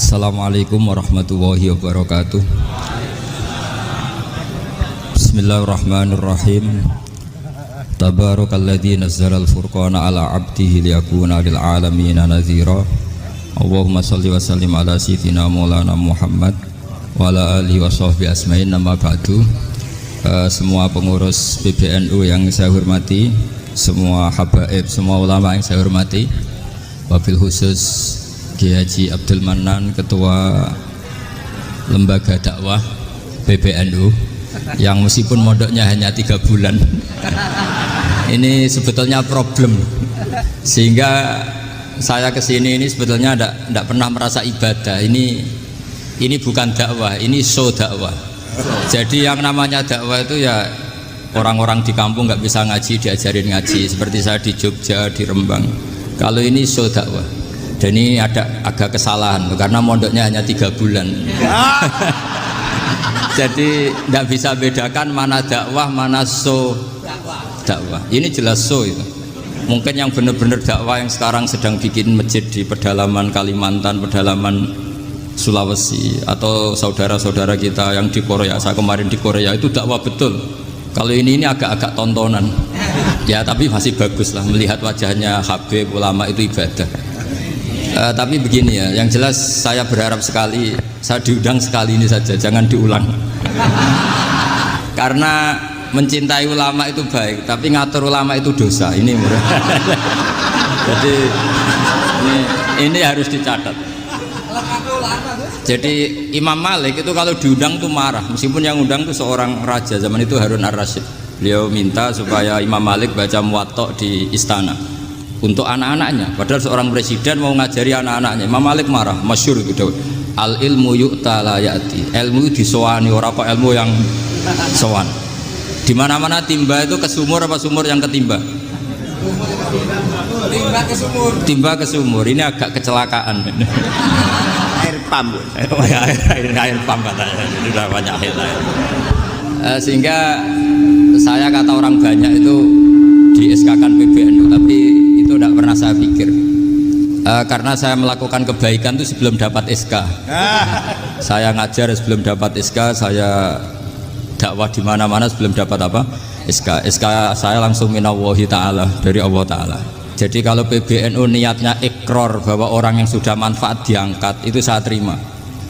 Assalamualaikum warahmatullahi wabarakatuh. Bismillahirrahmanirrahim. Tabarakalladzi nazzalal furqana ala 'abdihi liyakuna lil 'alamin nadhira. Allahumma shalli wa sallim ala sayyidina Maulana Muhammad wa ala alihi wa sahbihi asma'in. Nama ba'du. Semua pengurus PBNU yang saya hormati, semua habaib, semua ulama yang saya hormati, wabil khusus Kiai Haji Abdul Manan, Ketua Lembaga Dakwah PBNU, yang meskipun mondoknya hanya 3 bulan ini sebetulnya problem, sehingga saya kesini ini sebetulnya tidak pernah merasa ibadah. Ini bukan dakwah, ini show dakwah. Jadi yang namanya dakwah itu ya orang-orang di kampung nggak bisa ngaji diajarin ngaji, seperti saya di Jogja, di Rembang. Kalau ini show dakwah, dan ini ada agak kesalahan karena mondoknya hanya 3 bulan. Jadi tidak bisa bedakan mana dakwah, mana show dakwah. Ini jelas show itu. Mungkin yang benar-benar dakwah yang sekarang sedang bikin masjid di pedalaman Kalimantan, pedalaman Sulawesi, atau saudara-saudara kita yang di Korea. Saya kemarin di Korea, itu dakwah betul. Kalau ini agak-agak tontonan. Ya tapi masih bagus lah, melihat wajahnya Habib, ulama itu ibadah. Tapi begini ya, yang jelas saya berharap sekali, saya diundang sekali ini saja, jangan diulang. Karena mencintai ulama itu baik, tapi ngatur ulama itu dosa. Ini jadi ini harus dicatat. Jadi Imam Malik itu kalau diundang tuh marah, meskipun yang undang tuh seorang raja zaman itu, Harun ar-Rasyid. Beliau minta supaya Imam Malik baca Muwatta di istana untuk anak-anaknya, padahal seorang presiden mau ngajari anak-anaknya. Imam Malik marah, masyhur gitu. Al ilmu yu'ta la ya'ti. Ilmu disowani, ora kok ilmu yang sowan. Di mana-mana timba itu ke sumur apa sumur yang ketimba? Timba ke sumur. Timba ke sumur. Ini agak kecelakaan. Air pam. Air pam katanya. Sudah banyak air. Sehingga saya kata orang banyak itu di SK-kan PBNU, tapi itu tidak pernah saya pikir. Karena saya melakukan kebaikan itu sebelum dapat SK. Saya ngajar sebelum dapat SK, saya dakwah di mana-mana sebelum dapat apa? SK. SK saya langsung minallahi ta'ala, dari Allah Ta'ala. Jadi kalau PBNU niatnya ikrar bahwa orang yang sudah manfaat diangkat, itu saya terima.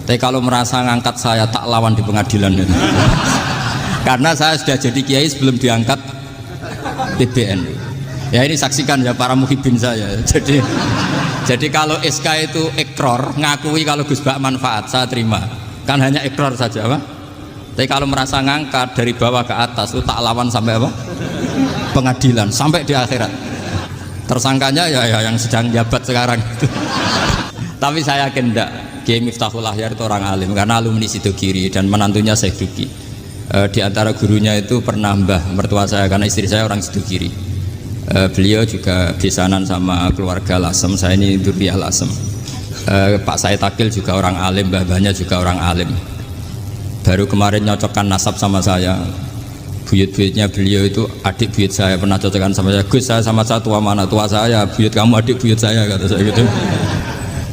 Tapi kalau merasa ngangkat saya, tak lawan di pengadilan. Karena saya sudah jadi kiai sebelum diangkat PBNU. Ya ini saksikan ya para muhibin saya. Jadi kalau SK itu ikrar, ngakui kalau Gus Bak manfaat, saya terima. Kan hanya ikrar saja, Pak. Tapi kalau merasa ngangkat dari bawah ke atas, itu tak lawan sampai apa? Pengadilan, sampai di akhirat. Tersangkanya ya yang sedang jabat sekarang. Tapi saya yakin enggak. Kiai Miftahul Ahyar itu orang alim, karena alumni Sidogiri dan menantunya Syekh Duki. Di antara gurunya itu pernah mbah mertua saya, karena istri saya orang Sidogiri. Beliau juga besanan sama keluarga Lasem. Saya ini Durriyah Lasem. Pak Said Akil juga orang alim, mbah-mbahnya juga orang alim. Baru kemarin nyocokkan nasab sama saya. Buyut-buyutnya beliau itu adik buyut saya, pernah cocokkan sama saya. Gus, saya sama saya tua mana? Tua saya, buyut kamu adik buyut saya, kata saya gitu.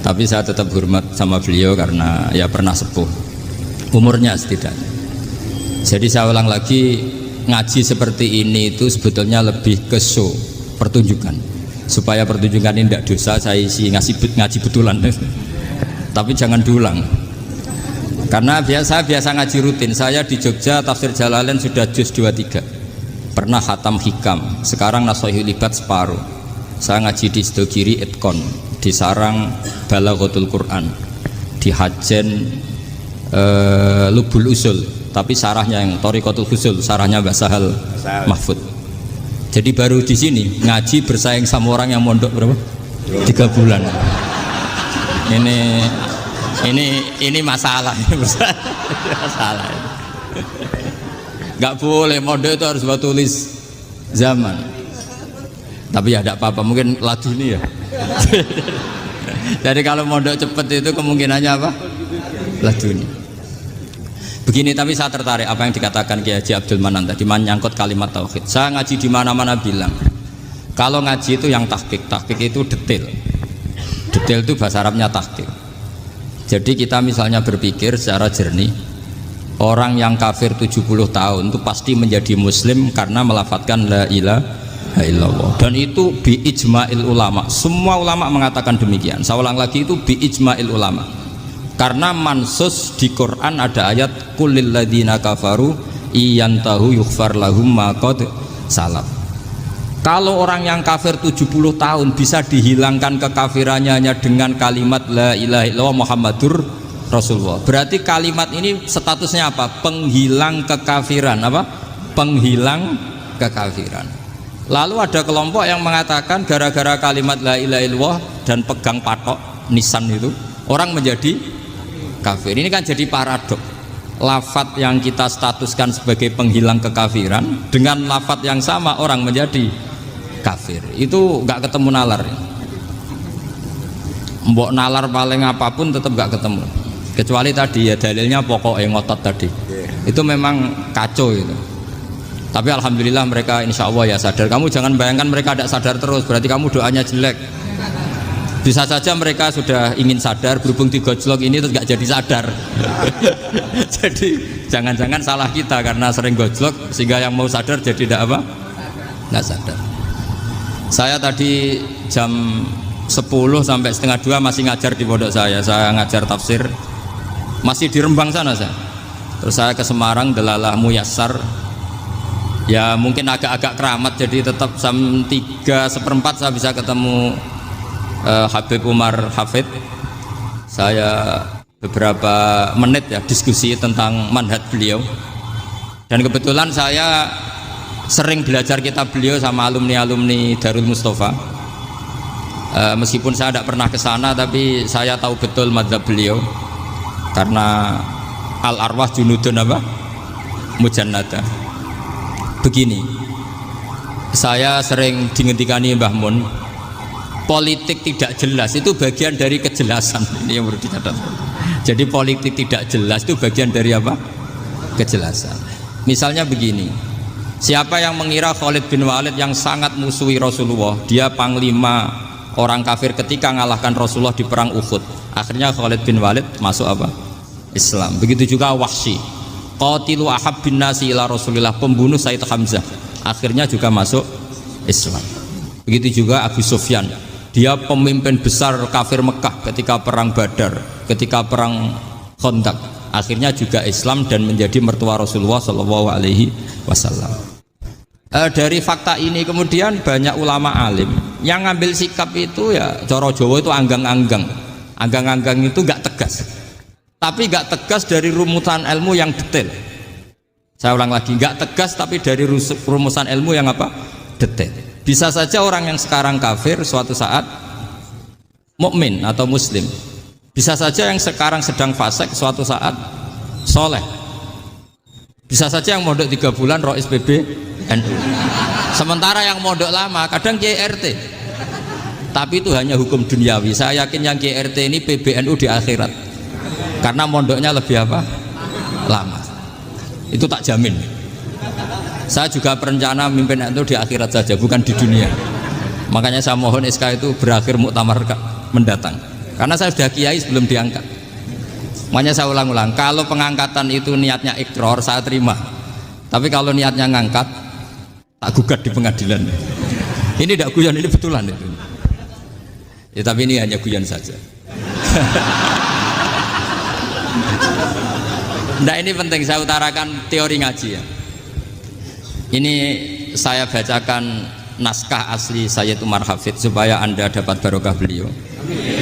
Tapi saya tetap hormat sama beliau karena ya pernah sepuh umurnya setidaknya. Jadi saya ulang lagi, ngaji seperti ini itu sebetulnya lebih ke show, pertunjukan. Supaya pertunjukan ini tidak dosa, saya isi ngaji betulan. Tapi jangan diulang. Karena biasa ngaji rutin. Saya di Jogja tafsir Jalalain sudah juz 23. Pernah khatam hikam. Sekarang Nashahul Ibad separuh. Saya ngaji di Sidogiri Itkon, di Sarang Balaghatul Quran, di Hajen Lubul Usul. Tapi sarahnya yang Thariqatul Husul, sarahnya Mbah Sahal Mahfud. Jadi baru di sini ngaji bersaing sama orang yang mondok berapa? 3 bulan. Ini masalah. Masalah. Nggak boleh mondok itu harus buat tulis zaman. Tapi ya tidak apa-apa, mungkin laduni ya. Jadi kalau mondok cepet itu kemungkinannya apa? Laduni. Begini, tapi saya tertarik apa yang dikatakan Kiai Haji Abdul Manan tadi, menyangkut kalimat tauhid. Saya ngaji di mana-mana bilang, kalau ngaji itu yang tahqiq itu detail. Detail itu bahasa Arabnya tahqiq. Jadi kita misalnya berpikir secara jernih, orang yang kafir 70 tahun itu pasti menjadi muslim karena melafadzkan la ilaha illallah, dan itu bi ijma'il ulama. Semua ulama mengatakan demikian. Saya ulang lagi, itu bi ijma'il ulama. Karena mansus di Quran ada ayat qulil ladzina kafaru iyantahu yughfar lahum ma qad salaf. Kalau orang yang kafir 70 tahun bisa dihilangkan kekafirannya hanya dengan kalimat la ilaha illallah Muhammadur Rasulullah, berarti kalimat ini statusnya apa? Penghilang kekafiran. Apa? Penghilang kekafiran. Lalu ada kelompok yang mengatakan gara-gara kalimat la ilaha illallah dan pegang patok nisan itu orang menjadi kafir. Ini kan jadi paradok. Lafat yang kita statuskan sebagai penghilang kekafiran dengan lafat yang sama orang menjadi kafir. Itu nggak ketemu nalar. Mbok nalar paling apapun tetap nggak ketemu. Kecuali tadi ya dalilnya pokok yang ngotot tadi. Itu memang kacau itu. Tapi alhamdulillah mereka insya Allah ya sadar. Kamu jangan bayangkan mereka tidak sadar terus, berarti kamu doanya jelek. Bisa saja mereka sudah ingin sadar, berhubung digojlok ini terus gak jadi sadar. Jadi jangan-jangan salah kita karena sering gojlok sehingga yang mau sadar jadi tidak apa? Nggak sadar. Saya tadi jam 10 sampai setengah 2 masih ngajar di pondok saya ngajar tafsir masih di Rembang sana saya. Terus saya ke Semarang Delalah Muyassar. Ya mungkin agak-agak keramat, jadi tetap jam 3:04 saya bisa ketemu Habib Umar Hafid. Saya beberapa menit ya diskusi tentang manhaj beliau, dan kebetulan saya sering belajar kitab beliau sama alumni-alumni Darul Mustafa. Meskipun saya tidak pernah ke sana, tapi saya tahu betul mazhab beliau karena al-arwah junudun apa? Mujannada. Begini, saya sering dingendikani Mbah Mun, politik tidak jelas itu bagian dari kejelasan. Ini yang perlu dicatat. Jadi politik tidak jelas itu bagian dari apa? Kejelasan. Misalnya begini, siapa yang mengira Khalid bin Walid yang sangat musuhi Rasulullah, dia panglima orang kafir ketika ngalahkan Rasulullah di perang Uhud, akhirnya Khalid bin Walid masuk apa? Islam. Begitu juga Wahsy, qatilu ahabbin nasi ila Rasulillah, pembunuh Sayyid Hamzah, akhirnya juga masuk Islam. Begitu juga Abu Sufyan, dia pemimpin besar kafir Mekah ketika perang Badar, ketika perang Khandaq, akhirnya juga Islam dan menjadi mertua Rasulullah Shallallahu Alaihi Wasallam. Dari fakta ini kemudian banyak ulama alim yang ngambil sikap itu ya coro Jawa itu anggang-anggang. Anggang-anggang itu nggak tegas, tapi nggak tegas dari rumusan ilmu yang detail. Saya ulang lagi, nggak tegas tapi dari rumusan ilmu yang apa? Detail. Bisa saja orang yang sekarang kafir suatu saat mukmin atau muslim. Bisa saja yang sekarang sedang fasik suatu saat soleh. Bisa saja yang mondok 3 bulan rois PBNU. Sementara yang mondok lama kadang KRT. Tapi itu hanya hukum duniawi. Saya yakin yang KRT ini PBNU di akhirat. Karena mondoknya lebih apa? Lama. Itu tak jamin. Saya juga berencana mimpin itu di akhirat saja, bukan di dunia. Makanya saya mohon SK itu berakhir muktamar mendatang. Karena saya sudah kiai sebelum diangkat. Makanya saya ulang-ulang, kalau pengangkatan itu niatnya ikrar, saya terima. Tapi kalau niatnya ngangkat, tak gugat di pengadilan. Ini tidak guyon, ini betulan itu. Ya, tapi ini hanya guyon saja. Nah, ini penting saya utarakan teori ngaji ya. Ini saya bacakan naskah asli Sayyid Umar Hafid supaya Anda dapat barokah beliau.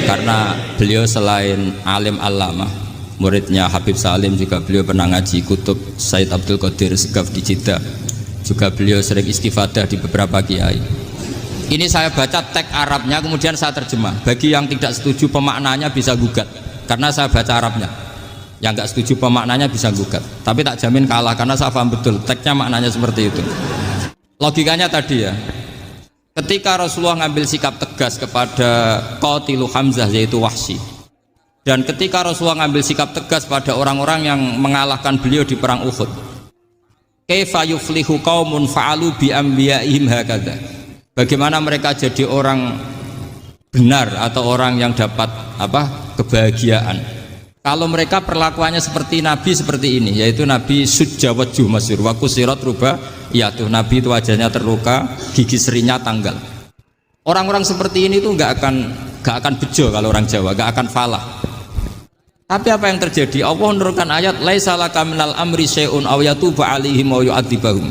Karena beliau selain alim allamah, muridnya Habib Salim, juga beliau pernah ngaji kutub Sayyid Abdul Qadir Segaf di Jeddah. Juga beliau sering istifadah di beberapa kiai. Ini saya baca teks Arabnya kemudian saya terjemah. Bagi yang tidak setuju pemaknanya bisa gugat, karena saya baca Arabnya. Yang nggak setuju pemaknanya bisa gugat, tapi tak jamin kalah karena saya paham betul teksnya maknanya seperti itu. Logikanya tadi ya, ketika Rasulullah ngambil sikap tegas kepada qatilu Hamzah yaitu Wahsy, dan ketika Rasulullah ngambil sikap tegas pada orang-orang yang mengalahkan beliau di perang Uhud, kaifa yuflihu qaumun fa'alu bi anbiya'ihim hakadha, bagaimana mereka jadi orang benar atau orang yang dapat apa? Kebahagiaan Kalau mereka perlakuannya seperti Nabi seperti ini, yaitu Nabi sujawaju masyhur wa kusirat ruba, ya tuh Nabi itu wajahnya terluka, gigi serinya tanggal. Orang-orang seperti ini tuh nggak akan bejo kalau orang Jawa, nggak akan falah. Tapi apa yang terjadi? Allah menurunkan ayat laisa laka minal amri syai'un aw yatuba 'alaihim aw yu'adzibahum.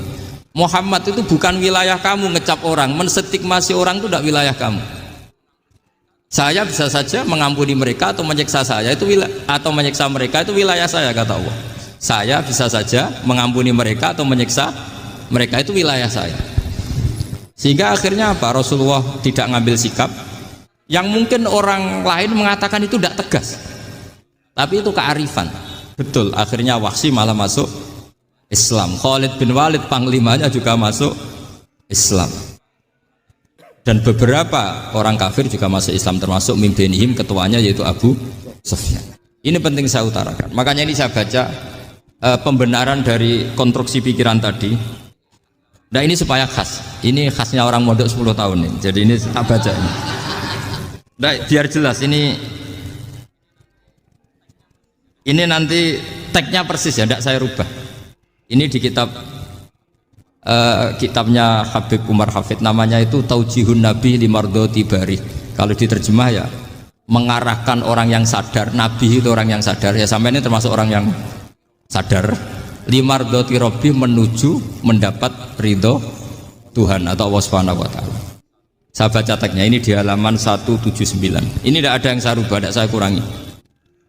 Muhammad itu bukan wilayah kamu ngecap orang, menstigmasi orang itu tidak wilayah kamu. Saya bisa saja mengampuni mereka atau menyiksa saya itu atau menyiksa mereka itu wilayah saya, kata Allah. Saya bisa saja mengampuni mereka atau menyiksa mereka itu wilayah saya. Sehingga akhirnya apa? Rasulullah tidak ngambil sikap yang mungkin orang lain mengatakan itu tidak tegas. Tapi itu kearifan. Betul, akhirnya Wahsy malah masuk Islam. Khalid bin Walid panglimanya juga masuk Islam. Dan beberapa orang kafir juga masuk Islam, termasuk mimpinihim, ketuanya yaitu Abu Sufyan. Ini penting saya utarakan. Makanya ini saya baca pembenaran dari konstruksi pikiran tadi. Nah ini supaya khas. Ini khasnya orang mondok 10 tahun nih. Jadi ini tak baca ini. Nah, biar jelas ini nanti tagnya persis ya, tidak saya rubah. Ini di kitabnya Habib Umar Hafid, namanya itu Taujihun Nabi Limardoti Bari. Kalau diterjemah ya mengarahkan orang yang sadar, Nabi itu orang yang sadar ya, sampai ini termasuk orang yang sadar, Limardoti Robbi menuju mendapat ridho Tuhan atau Allah Subhanahu wa Ta'ala. Saya baca tagnya ini di halaman 179. Ini tidak ada yang saya rubah, tidak saya kurangi.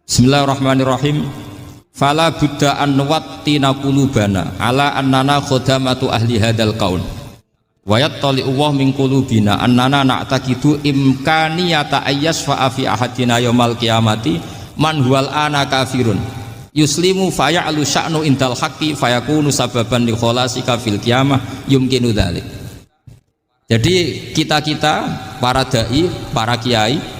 Bismillahirrahmanirrahim. Fala buddha an nuwattina qulubana ala annana khodamatu ahli hadal qaul wa yattali'u Allah min qulubina annana na'taqidu imkaniyata ayyasfa'a fi ahadina yaumal qiyamati man huwal ana kafirun yuslimu faya'lu sya'nu indal haqqi fayakunu sababan li kholasika fil qiyamah yumkinu dzalik. Jadi kita para dai, para kiai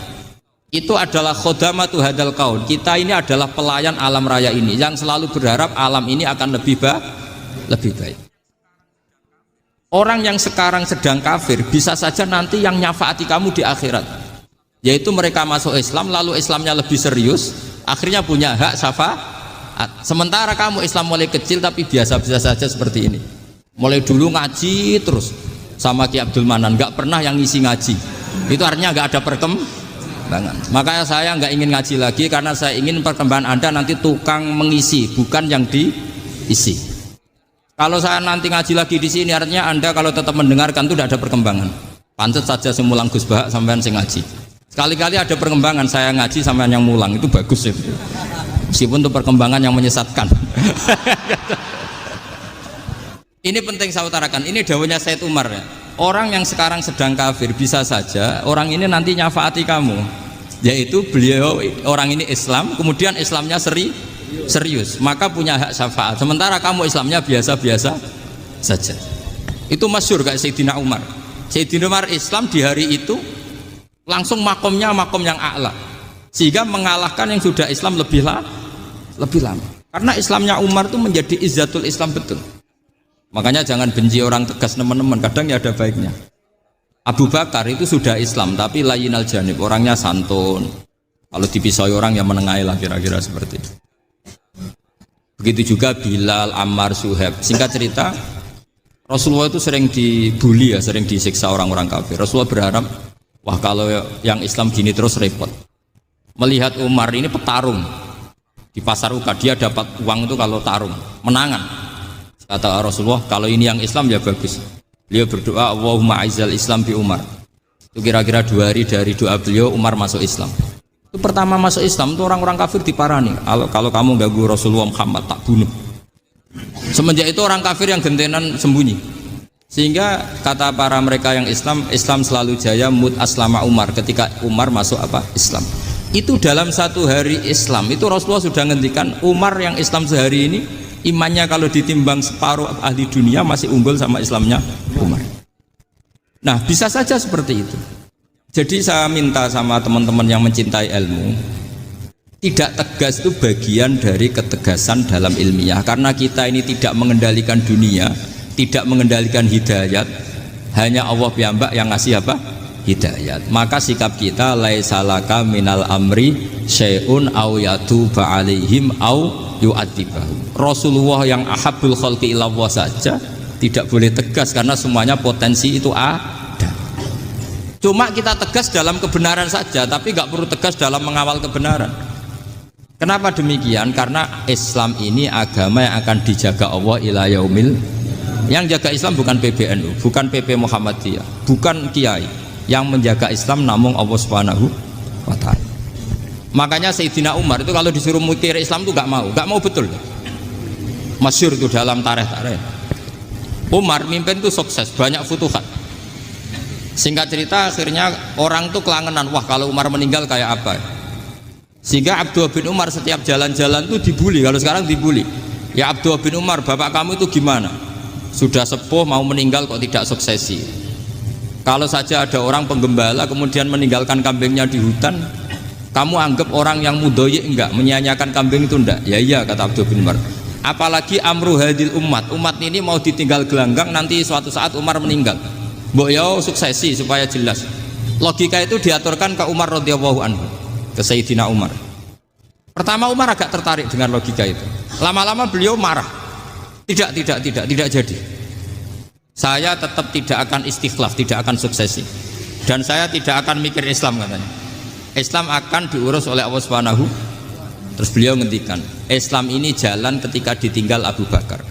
itu adalah khodamatu hadal kaun. Kita ini adalah pelayan alam raya ini yang selalu berharap alam ini akan lebih baik. Orang yang sekarang sedang kafir bisa saja nanti yang nyafaati kamu di akhirat, yaitu mereka masuk Islam lalu Islamnya lebih serius, akhirnya punya hak syafaat. Sementara kamu Islam mulai kecil tapi biasa-biasa saja seperti ini, mulai dulu ngaji terus sama Ki Abdul Manan, nggak pernah yang ngisi ngaji, itu artinya nggak ada perkembangan. Makanya saya nggak ingin ngaji lagi karena saya ingin perkembangan Anda nanti tukang mengisi, bukan yang diisi. Kalau saya nanti ngaji lagi di sini artinya Anda kalau tetap mendengarkan itu tidak ada perkembangan. Pantes saja semulang Gus Bahak sampean sing ngaji. Sekali-kali ada perkembangan, saya ngaji sampean yang mulang itu bagus ya. Meskipun itu perkembangan yang menyesatkan. Ini penting saya utarakan. Ini dawuhnya Said Umar ya. Orang yang sekarang sedang kafir bisa saja orang ini nanti nyafaati kamu, yaitu beliau orang ini Islam, kemudian Islamnya serius, maka punya hak syafaat. Sementara kamu Islamnya biasa-biasa saja. Itu masyhur kayak Sayyidina Umar. Sayyidina Umar Islam di hari itu langsung makomnya makom yang a'la, sehingga mengalahkan yang sudah Islam lebih lama. Karena Islamnya Umar itu menjadi izzatul Islam betul. Makanya jangan benci orang tegas teman-teman, kadang ya ada baiknya. Abu Bakar itu sudah Islam tapi layinal janib, orangnya santun. Kalau dipisoi orang yang menengahi lah, kira-kira seperti itu. Begitu juga Bilal, Ammar, Suhaib. Singkat cerita, Rasulullah itu sering dibully ya, sering disiksa orang-orang kafir. Rasulullah berharap, wah kalau yang Islam gini terus repot. Melihat Umar ini petarung di pasar Uka, dia dapat uang itu kalau tarung, menangan. Kata Rasulullah, kalau ini yang Islam ya bagus. Beliau berdoa, Allahumma aizal Islam bi Umar. Itu kira-kira 2 hari dari doa beliau, Umar masuk Islam. Itu pertama masuk Islam itu orang-orang kafir diparani. Kalau kamu ganggu Rasulullah Muhammad tak bunuh. Semenjak itu orang kafir yang gentenan sembunyi. Sehingga kata para mereka yang Islam selalu jaya mut aslama Umar, ketika Umar masuk Islam. Itu dalam 1 hari Islam itu Rasulullah sudah ngendikan Umar yang Islam sehari ini imannya kalau ditimbang separuh ahli dunia masih unggul sama Islamnya Umar. Nah bisa saja seperti itu. Jadi saya minta sama teman-teman yang mencintai ilmu, tidak tegas itu bagian dari ketegasan dalam ilmiah. Karena kita ini tidak mengendalikan dunia, tidak mengendalikan hidayat, hanya Allah piyambak yang ngasih hidayat. Maka sikap kita laisalaka minal amri syai'un aw yatuba alaihim aw yu'adzibahum. Rasulullah yang ahabbul khalqi ilallah saja tidak boleh tegas karena semuanya potensi itu ada. Cuma kita tegas dalam kebenaran saja, tapi nggak perlu tegas dalam mengawal kebenaran. Kenapa demikian? Karena Islam ini agama yang akan dijaga Allah ila yaumil. Yang jaga Islam bukan PBNU, bukan PP Muhammadiyah, bukan kiai. Yang menjaga Islam namun Allah Subhanahu wa ta'ala. Makanya Sayyidina Umar itu kalau disuruh mikir Islam itu nggak mau betul. Masyhur itu dalam tarikh-tarikh. Umar mimpin itu sukses, banyak futuhat. Singkat cerita akhirnya orang tuh kelangenan, wah kalau Umar meninggal kayak apa. Sehingga Abdullah bin Umar setiap jalan-jalan tuh dibully. Kalau sekarang dibully, ya Abdullah bin Umar, bapak kamu itu gimana? Sudah sepuh mau meninggal kok tidak suksesi. Kalau saja ada orang penggembala kemudian meninggalkan kambingnya di hutan, kamu anggap orang yang mudoyik enggak, menyia-nyiakan kambing itu enggak? Ya iya, kata Abdullah bin Umar. Apalagi amru hadil umat ini mau ditinggal gelanggang, nanti suatu saat Umar meninggal. Mbok yo suksesi supaya jelas. Logika itu diaturkan ke Umar radhiyallahu anhu, ke Sayyidina Umar. Pertama Umar agak tertarik dengan logika itu. Lama-lama beliau marah. Tidak jadi. Saya tetap tidak akan istikhlaf, tidak akan suksesi, dan saya tidak akan mikir Islam, katanya. Islam akan diurus oleh Allah Subhanahu. Terus beliau ngendikan, Islam ini jalan ketika ditinggal Abu Bakar,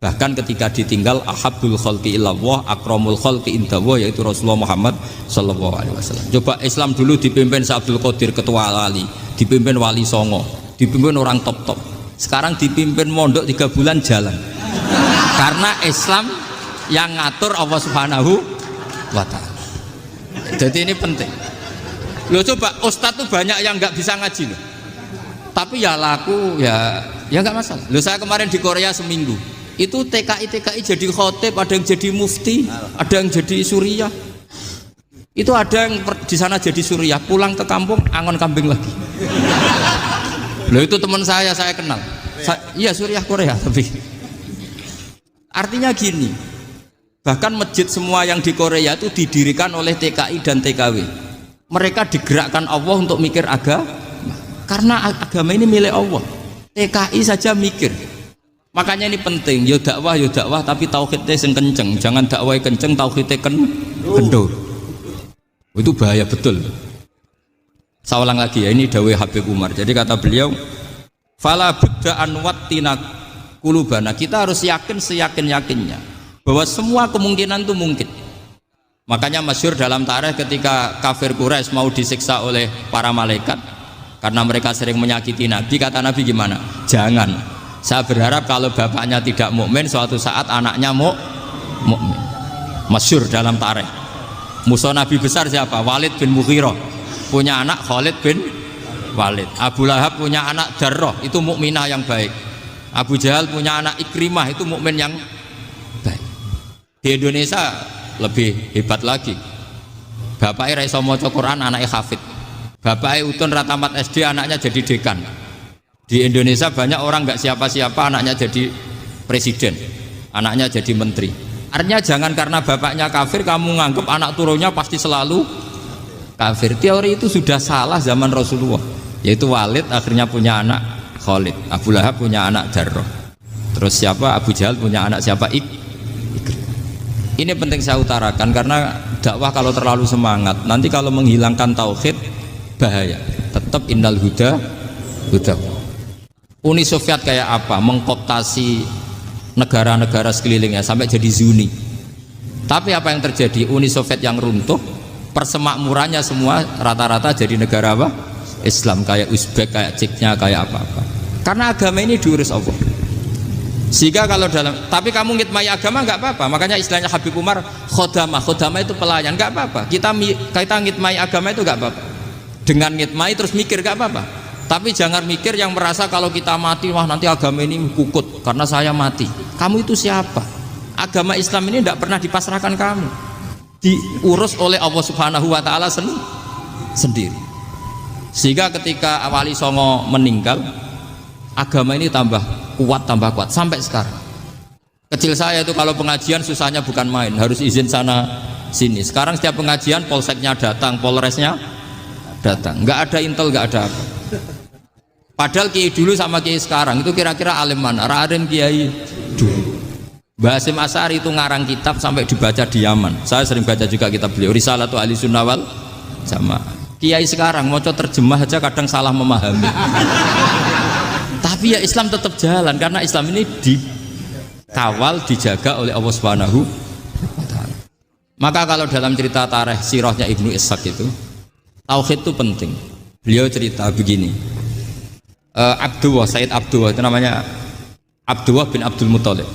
bahkan ketika ditinggal ahabbul khalqi ilallah akramul khalqi indallah, yaitu Rasulullah Muhammad sallallahu alaihi wasallam. Coba Islam dulu dipimpin Abdul Qadir ketua wali, dipimpin Wali Songo, dipimpin orang top. Sekarang dipimpin mondok 3 bulan jalan. Karena Islam yang ngatur Allah Subhanahu wa ta'ala. Jadi ini penting. Loh coba ustadz tuh banyak yang nggak bisa ngaji loh. Tapi ya laku ya nggak masalah. Loh saya kemarin di Korea seminggu. Itu TKI jadi khotib, ada yang jadi mufti, ada yang jadi suriah. Itu ada yang di sana jadi suriah, pulang ke kampung angon kambing lagi. Loh itu teman saya kenal. Iya suriah Korea tapi. Artinya gini. Bahkan masjid semua yang di Korea itu didirikan oleh TKI dan TKW. Mereka digerakkan Allah untuk mikir agama. Karena agama ini milik Allah. TKI saja mikir. Makanya ini penting. Yo dakwah tapi tauhidnya sing kenceng. Jangan dakwah kenceng tauhidnya kendor. Itu bahaya betul. Saya ulang lagi ya, ini dawuh Habib Umar. Jadi kata beliau, fala budda an wattina qulubana. Kita harus yakin seyakin-yakinnya bahwa semua kemungkinan itu mungkin. Makanya masyhur dalam tarikh ketika kafir Quraisy mau disiksa oleh para malaikat karena mereka sering menyakiti Nabi, kata Nabi gimana? Jangan. Saya berharap kalau bapaknya tidak mukmin, suatu saat anaknya mukmin. Masyhur dalam tarikh. Musuh Nabi besar siapa? Walid bin Mughirah. Punya anak Khalid bin Walid. Abu Lahab punya anak Darrah, itu mukminah yang baik. Abu Jahal punya anak Ikrimah, itu mukmin yang baik. Di Indonesia lebih hebat lagi. Bapaknya raiso maca Quran, anaknya hafid. Bapaknya utun ratamat SD, anaknya jadi dekan. Di Indonesia banyak orang nggak siapa-siapa, anaknya jadi presiden, anaknya jadi menteri. Artinya jangan karena bapaknya kafir kamu nganggap anak turunnya pasti selalu kafir. Teori itu sudah salah zaman Rasulullah. Yaitu Walid akhirnya punya anak Khalid, Abu Lahab punya anak Darrah. Terus siapa? Abu Jahal punya anak siapa? Ini penting saya utarakan karena dakwah kalau terlalu semangat nanti kalau menghilangkan tauhid bahaya. Tetap innal huda. Uni Soviet kayak apa? Mengkooptasi negara-negara sekelilingnya sampai jadi Zuni. Tapi apa yang terjadi? Uni Soviet yang runtuh, persemakmurannya semua rata-rata jadi negara apa? Islam, kayak Uzbek, kayak Ceknya, kayak apa-apa. Karena agama ini diurus Allah. Sehingga kalau tapi kamu ngitmai agama nggak apa-apa. Makanya istilahnya Habib Umar khodamah itu pelayan, nggak apa-apa. Kita ngitmai agama itu nggak apa-apa. Dengan ngitmai terus mikir nggak apa-apa. Tapi jangan mikir yang merasa kalau kita mati wah nanti agama ini kukut karena saya mati. Kamu itu siapa? Agama Islam ini tidak pernah dipasrahkan kamu. Diurus oleh Allah Subhanahu wa ta'ala sendiri. Sehingga ketika Wali Songo meninggal, agama ini tambah kuat sampai sekarang. Kecil saya itu kalau pengajian susahnya bukan main, harus izin sana sini. Sekarang setiap pengajian polseknya datang, polresnya datang, nggak ada intel, nggak ada apa. Padahal kiai dulu sama kiai sekarang itu kira-kira alim mana? Alim kiai dulu. Mbah Hasyim Asy'ari itu ngarang kitab sampai dibaca di Yaman. Saya sering baca juga kitab beliau, Risalatu Ahli Sunnah wal Jamaah. Kiai sekarang mau terjemah aja kadang salah memahami. Tapi ya Islam tetap jalan karena Islam ini dikawal, dijaga oleh Allah Subhanahu wa Ta'ala. Maka kalau dalam cerita tarikh sirahnya Ibnu Ishaq itu, tauhid itu penting. Beliau cerita begini. Sayyid Abdullah itu namanya Abdullah bin Abdul Muthalib.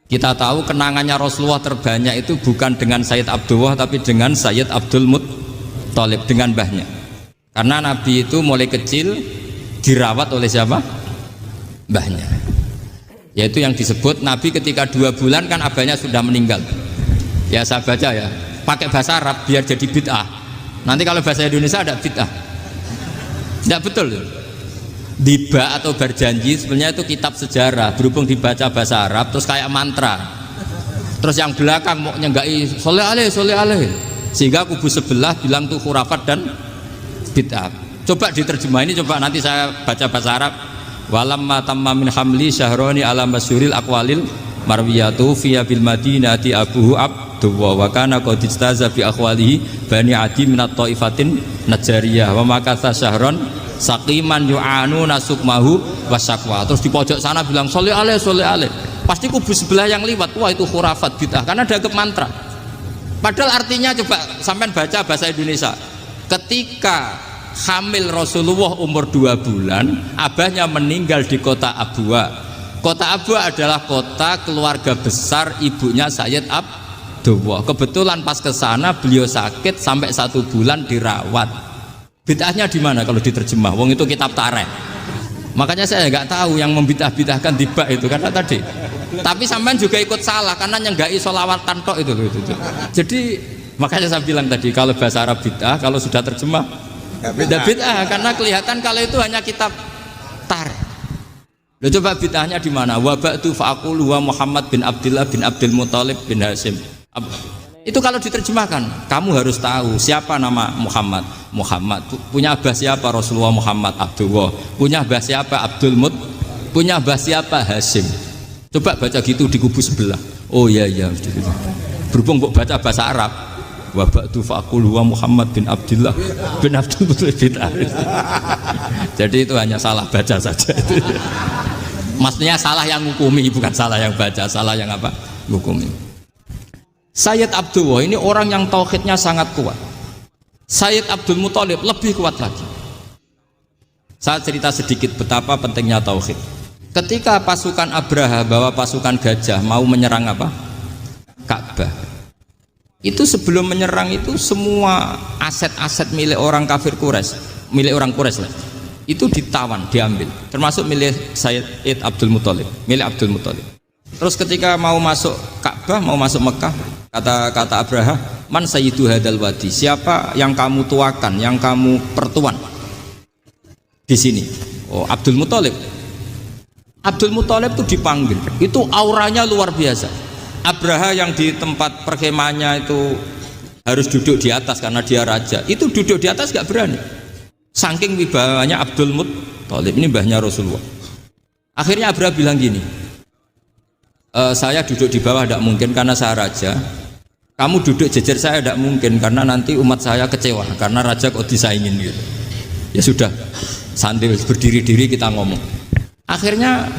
Kita tahu kenangannya Rasulullah terbanyak itu bukan dengan Sayyid Abdullah tapi dengan Sayyid Abdul Muthalib, dengan mbahnya. Karena Nabi itu mulai kecil dirawat oleh siapa? Mbahnya. Yaitu yang disebut Nabi ketika 2 bulan kan abahnya sudah meninggal. Ya saya baca ya, pakai bahasa Arab biar jadi bid'ah. Nanti kalau bahasa Indonesia ada bid'ah. Tidak betul tuh. Diba atau berjanji sebenarnya itu kitab sejarah, berhubung dibaca bahasa Arab terus kayak mantra. Terus yang belakang mau nyenggai soleh aleh, sehingga kubu sebelah bilang tuh khurafat dan bid'ah. Coba diterjemah ini, coba nanti saya baca bahasa Arab. Walamma tamma min hamli syahroni ala masyuril aqwalil marwiyatu fiya bil madinati abuhu Abdullah wa kana qad istaza bi akhwalihi bani adi minat taifatin najariyah wa makatha syahron saqiman yu'anu nasukmahu wasakwa. Terus di pojok sana bilang soleh aleh, pasti kubu sebelah yang liwat, wah itu khurafat bid'ah karena dianggap mantra. Padahal artinya coba sampean baca bahasa Indonesia, ketika hamil Rasulullah umur 2 bulan abahnya meninggal di kota Abwa. Kota Abwa adalah kota keluarga besar ibunya Sayyid Abdullah. Kebetulan pas ke sana beliau sakit sampai 1 bulan dirawat. Bid'ahnya di mana kalau diterjemah? Wong itu kitab tarikh. Makanya saya nggak tahu yang membidah-bidahkan tiba itu karena tadi. Tapi sampean juga ikut salah karena nyenggai sholawat tantok itu. Jadi makanya saya bilang tadi kalau bahasa Arab bid'ah, kalau sudah terjemah bid'ah karena kelihatan kalau itu hanya kitab tarikh. Loh, coba bid'ahnya di mana? Wa ba'du fa'aqulu wa Muhammad bin Abdullah bin Abdul Muthalib bin Hasyim. Itu kalau diterjemahkan, kamu harus tahu siapa nama Muhammad. Muhammad punya abah siapa? Rasulullah Muhammad Abdullah. Punya abah siapa? Abdul Mut. Punya abah siapa? Hasyim. Coba baca gitu di kubu sebelah. Oh iya berhubung baca bahasa Arab. Wa ba'du faqul wa Muhammad bin Abdullah bin Abdul Muthalib bin Jadi itu hanya salah baca saja itu. Maksudnya salah yang ngukumi, bukan salah yang baca, salah yang apa? Ngukumi. Sayyid Abdullah ini orang yang tauhidnya sangat kuat. Sayyid Abdul Muthalib lebih kuat lagi. Saya cerita sedikit betapa pentingnya tauhid. Ketika pasukan Abraha bawa pasukan gajah mau menyerang apa? Ka'bah. Itu sebelum menyerang itu semua aset-aset milik orang kafir Quraisy, milik orang Quraisy lah. Itu ditawan, diambil. Termasuk milik Sayyid Abdul Muthalib, milik Abdul Muthalib. Terus ketika mau masuk Ka'bah, mau masuk Mekah, kata Abraha, man sayyidu hadal wadi, siapa yang kamu tuakan, yang kamu pertuan di sini? Oh, Abdul Muthalib. Abdul Muthalib itu dipanggil, itu auranya luar biasa. Abraha yang di tempat perkemahannya itu harus duduk di atas karena dia raja, itu duduk di atas gak berani, saking wibawanya Abdul Muthalib. Ini mbahnya Rasulullah. Akhirnya Abraha bilang gini, saya duduk di bawah tidak mungkin karena saya raja, kamu duduk jejer saya tidak mungkin karena nanti umat saya kecewa karena raja kok disaingin gitu. Ya sudah, santai berdiri-diri kita ngomong. Akhirnya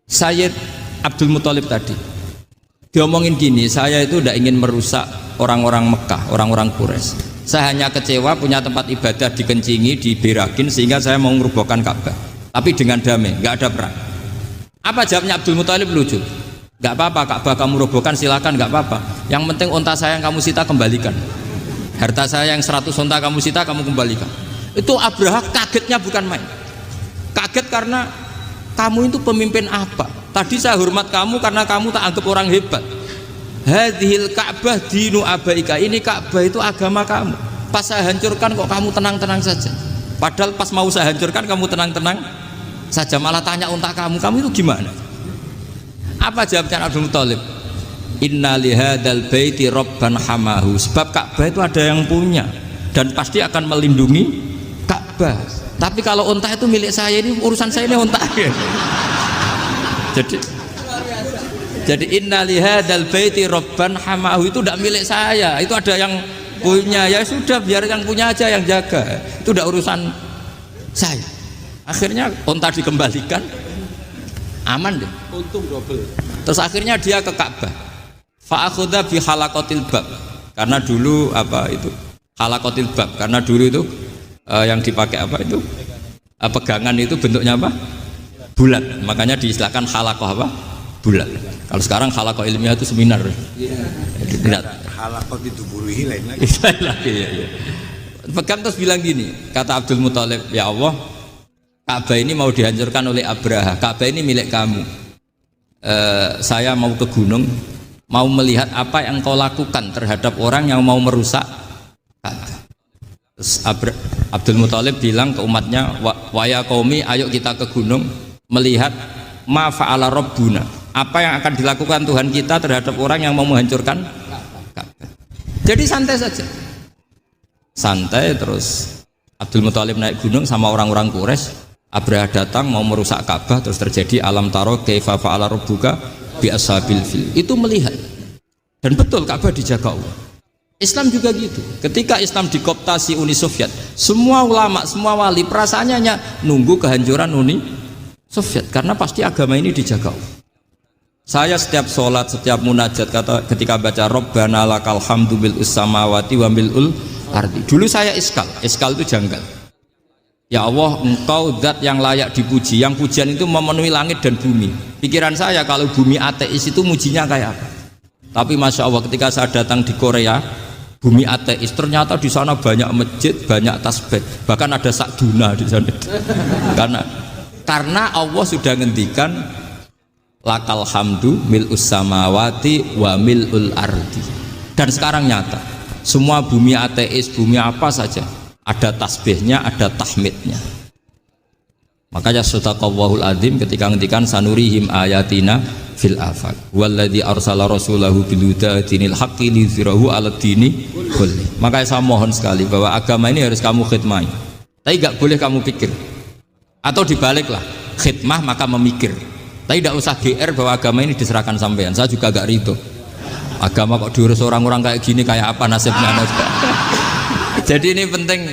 Sayyid Abdul Muthalib tadi diomongin gini, saya itu tidak ingin merusak orang-orang Mekah, orang-orang Quraisy. Saya hanya kecewa punya tempat ibadah dikencingi, diberakin sehingga saya mau merubuhkan Ka'bah, tapi dengan damai, nggak ada perang. Apa jawabnya Abdul Muthalib? Lucu. Gak apa-apa, Ka'bah kamu robohkan silakan, gak apa-apa. Yang penting unta saya yang kamu sita kembalikan. Harta saya yang 100 unta kamu sita kamu kembalikan. Itu Abraha kagetnya bukan main. Kaget karena kamu itu pemimpin apa? Tadi saya hormat kamu karena kamu tak anggap orang hebat. Hadhil Ka'bah dinu abaika, ini Ka'bah itu agama kamu. Pas saya hancurkan kok kamu tenang-tenang saja. Padahal pas mau saya hancurkan kamu tenang-tenang saja, malah tanya unta kamu itu gimana? Apa jawabnya Abdul Muthalib? inna lihadzal baiti rabban hamahu, sebab Ka'bah itu ada yang punya dan pasti akan melindungi Ka'bah. Tapi kalau unta itu milik saya, ini urusan saya, ini unta. Jadi inna lihadzal baiti rabban hamahu itu tidak milik saya, itu ada yang punya. Ya sudah, biar yang punya aja yang jaga, itu tidak urusan saya. Akhirnya unta dikembalikan, aman deh, untung double. Terus akhirnya dia ke Ka'bah, fa'akhudha bi halaqatil bab, karena dulu apa itu halaqatil bab, karena dulu itu yang dipakai apa itu pegangan itu bentuknya apa, bulat, makanya diistilahkan halaqah apa, bulat. Kalau sekarang halaqah ilmiah itu seminar, tidak halaqah itu buruhi lain lagi. Pegang terus bilang gini, kata Abdul Muthalib, ya Allah, Ka'bah ini mau dihancurkan oleh Abraha, Ka'bah ini milik kamu. Saya mau ke gunung, mau melihat apa yang kau lakukan terhadap orang yang mau merusak Ka'bah. Terus Abdul Muthalib bilang ke umatnya, wa ya qaumi, ayo kita ke gunung melihat ma fa'ala rabbuna, apa yang akan dilakukan Tuhan kita terhadap orang yang mau menghancurkan Ka'bah. Jadi santai saja, santai. Terus Abdul Muthalib naik gunung sama orang-orang Quraisy, Abraha datang mau merusak Ka'bah, terus terjadi alam taro kaifa fa'ala rabbuka bi ashabil fil, itu melihat. Dan betul Ka'bah dijaga Allah. Islam juga gitu. Ketika Islam dikooptasi Uni Soviet, semua ulama, semua wali perasaannya hanya nunggu kehancuran Uni Soviet, karena pasti agama ini dijaga Allah. Saya setiap sholat, setiap munajat, ketika baca Rabbana lakal hamdu bil samawati wa mil'ul ardi, dulu saya iskal itu janggal. Ya Allah, engkau zat yang layak dipuji, yang pujian itu memenuhi langit dan bumi. Pikiran saya kalau bumi ateis itu mujinya kayak apa. Tapi Masya Allah, ketika saya datang di Korea, bumi ateis, ternyata di sana banyak masjid, banyak tasbih, bahkan ada sakduna di sana. Karena Allah sudah ngendikan lakal hamdu mil'us samawati wa mil'ul ardi. Dan sekarang nyata, semua bumi ateis, bumi apa saja, ada tasbihnya, ada tahmidnya. Makanya sadaqallahul adzim ketika ngendikan sanurihim ayatina fil afaq walladzi arsala rasulahu bil huda dinil haqqi liyuzhirahu 'alad dini kulli. Makanya saya mohon sekali bahwa agama ini harus kamu khidmah, tapi enggak boleh kamu pikir, atau dibaliklah, khidmah maka memikir. Tapi tidak usah GR bahwa agama ini diserahkan sampean. Saya juga agak ridho, agama kok diurus orang-orang kayak gini, kayak apa nasibnya. Jadi ini penting,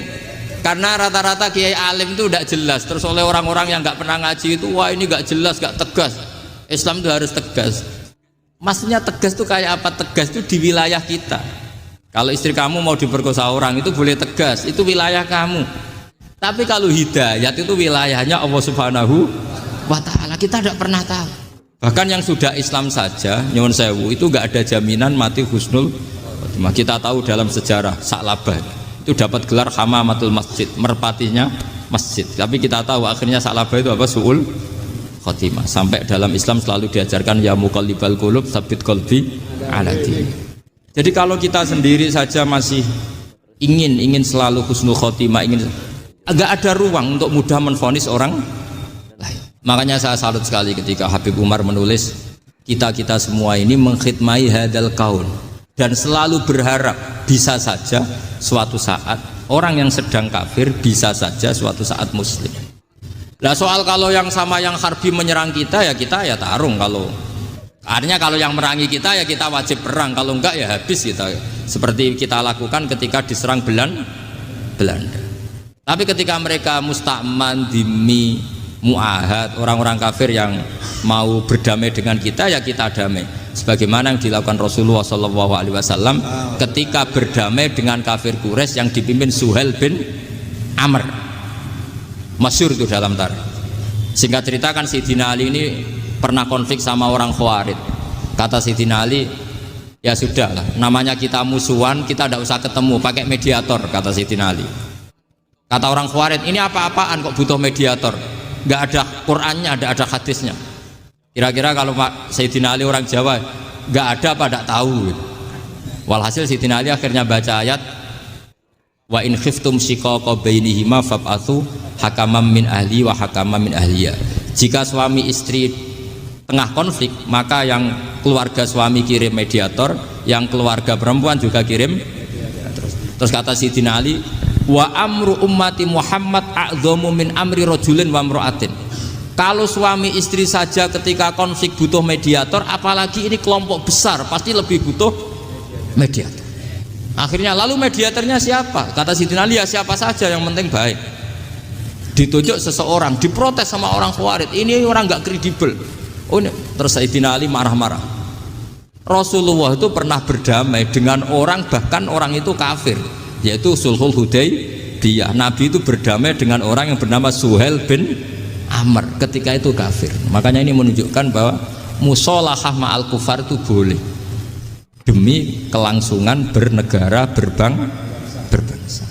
karena rata-rata kiai alim itu tidak jelas, terus oleh orang-orang yang nggak pernah ngaji itu, wah ini nggak jelas, nggak tegas. Islam itu harus tegas. Maksudnya tegas itu kayak apa? Tegas itu di wilayah kita. Kalau istri kamu mau diperkosa orang itu boleh tegas, itu wilayah kamu. Tapi kalau hidayat itu wilayahnya Allah Subhanahu wa Ta'ala, kita tidak pernah tahu. Bahkan yang sudah Islam saja, nyuwun sewu, itu nggak ada jaminan mati husnul khotimah. Kita tahu dalam sejarah Sa'labah itu dapat gelar hamamatul masjid, merpatinya masjid. Tapi kita tahu akhirnya Sa'labah itu apa? Su'ul khotimah. Sampai dalam Islam selalu diajarkan ya muqallibal qulub tsabbit qalbi ala din. Jadi kalau kita sendiri saja masih ingin selalu husnul khotimah, agak ada ruang untuk mudah menvonis orang lain. Makanya saya salut sekali ketika Habib Umar menulis kita semua ini mengkhidmati hadal kaun, dan selalu berharap bisa saja suatu saat orang yang sedang kafir bisa saja suatu saat muslim. Nah soal kalau yang sama yang harbi menyerang kita ya tarung. Kalau artinya kalau yang merangi kita ya kita wajib perang, kalau enggak ya habis kita, seperti kita lakukan ketika diserang Belanda. Tapi ketika mereka mustakman, dimi, muahad, orang-orang kafir yang mau berdamai dengan kita ya kita damai, sebagaimana yang dilakukan Rasulullah SAW ketika berdamai dengan kafir Quraisy yang dipimpin Suhail bin Amr, masyhur itu dalam tarikh. Singkat cerita kan Sayyidina Ali ini pernah konflik sama orang Khawarij. Kata Sayyidina Ali, ya sudahlah, namanya kita musuhan, kita tidak usah ketemu, pakai mediator, kata Sayyidina Ali. Kata orang Khawarij, ini apa-apaan kok butuh mediator, nggak ada Qur'annya, ada hadisnya. Kira-kira kalau Pak Sayyidina Ali orang Jawa, nggak ada apa tidak tahu. Walhasil Sayyidina Ali akhirnya baca ayat wa in khiftum shiqaqa bainihima fab'atsu hakaman min ahli wa hakaman min ahliya. Jika suami istri tengah konflik, maka yang keluarga suami kirim mediator, yang keluarga perempuan juga kirim. Terus kata Sayyidina Ali, wa amru ummati Muhammad a'dhamu min amri rajulin wa imra'atin. Kalau suami istri saja ketika konflik butuh mediator, apalagi ini kelompok besar pasti lebih butuh mediator. Akhirnya lalu mediatornya siapa? Kata Sayyidina Ali, ya siapa saja yang penting baik. Ditunjuk seseorang, diprotes sama orang Khawarij, ini orang nggak kredibel. Oh, ini. Terus Sayyidina Ali marah-marah. Rasulullah itu pernah berdamai dengan orang, bahkan orang itu kafir, yaitu Sulhul Hudaybiyah. Nabi itu berdamai dengan orang yang bernama Suhail bin Amr, ketika itu kafir. Makanya ini menunjukkan bahwa musolahah ma'al kufar itu boleh demi kelangsungan bernegara, berbangsa.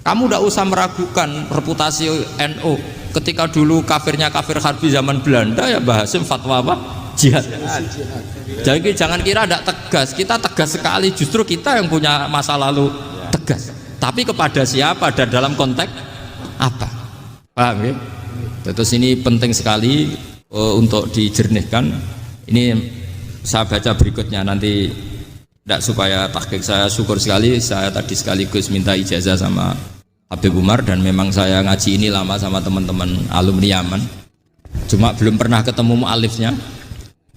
Kamu tidak usah meragukan reputasi NU. Ketika dulu kafirnya kafir harbi zaman Belanda, ya Mbah Hasim fatwa apa? Jihad. Jadi jangan kira tidak tegas, kita tegas sekali. Justru kita yang punya masa lalu tegas. Tapi kepada siapa dan dalam konteks apa? Paham ya? Terus ini penting sekali untuk dijernihkan. Ini saya baca berikutnya nanti, tidak supaya tahqiq. Saya syukur sekali, saya tadi sekaligus minta ijazah sama Habib Umar, dan memang saya ngaji ini lama sama teman-teman alumni Yaman, cuma belum pernah ketemu mu'alifnya.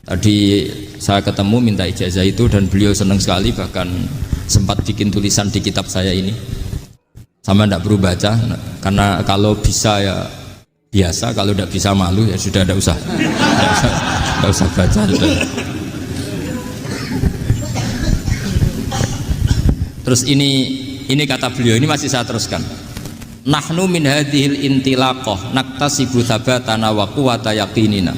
Tadi saya ketemu minta ijazah itu dan beliau senang sekali, bahkan sempat bikin tulisan di kitab saya ini. Sama tidak perlu baca, karena kalau bisa ya biasa, kalau tidak bisa malu ya sudah, tidak usah baca sudah. Terus ini kata beliau, ini masih saya teruskan. Nahnu min hadhil intilaqah naktasibu thabatana wa quwwata yaqinina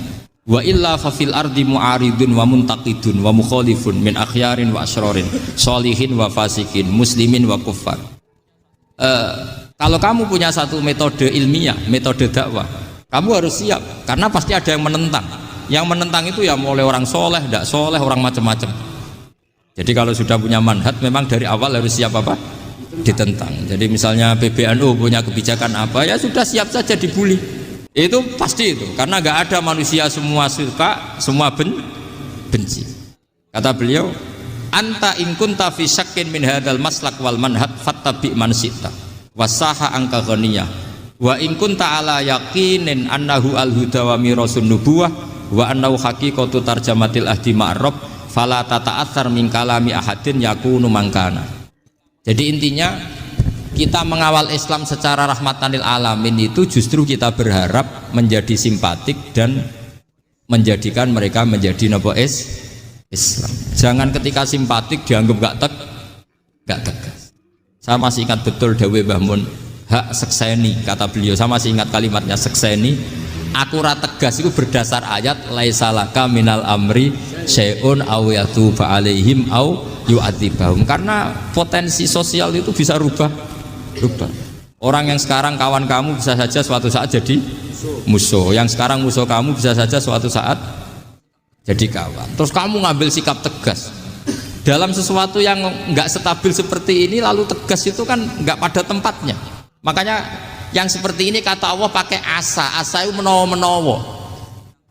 wa illa fa fil ardi mu'aridun wa muntaqidun wa mukhalifun min akhyarin wa asyrarin sholihin wa fasikin muslimin wa kuffar. Kalau kamu punya satu metode ilmiah, metode dakwah, kamu harus siap, karena pasti ada yang menentang. Yang menentang itu ya mulai orang soleh, tidak soleh, orang macam-macam. Jadi kalau sudah punya manhaj, memang dari awal harus siap apa? Ditentang. Jadi misalnya PBNU punya kebijakan apa, ya sudah siap saja dibully. Itu pasti itu, karena nggak ada manusia semua suka, semua benci. Kata beliau, anta in kunta fi syakkin min hadzal maslak wal manhaj fattabi man syi'ta wasaha angka ghaniyah wa in kunta ala yaqinin annahu al huda wa mirasun nubuwah wa annahu haqiqatu tarjamatil ahdi ma'rab fala tata'atsar min kalami ahadin yakunu mangkana. Jadi intinya kita mengawal Islam secara rahmatanil alamin itu justru kita berharap menjadi simpatik dan menjadikan mereka menjadi Islam. Jangan ketika simpatik dianggap gak tegas. Saya masih ingat betul dawuh Mbah Mun, hak sekseni, kata beliau. Saya masih ingat kalimatnya, sekseni. Aku ra tegas itu berdasar ayat laisalaka minal amri syai'un aw yatuba alaihim aw yu'adzibahum. Karena potensi sosial itu bisa rubah. Orang yang sekarang kawan kamu bisa saja suatu saat jadi musuh. Yang sekarang musuh kamu bisa saja suatu saat jadi kawan. Terus kamu ngambil sikap tegas dalam sesuatu yang nggak stabil seperti ini, lalu tegas itu kan nggak pada tempatnya. Makanya yang seperti ini kata Allah pakai asa itu menawa-menawa.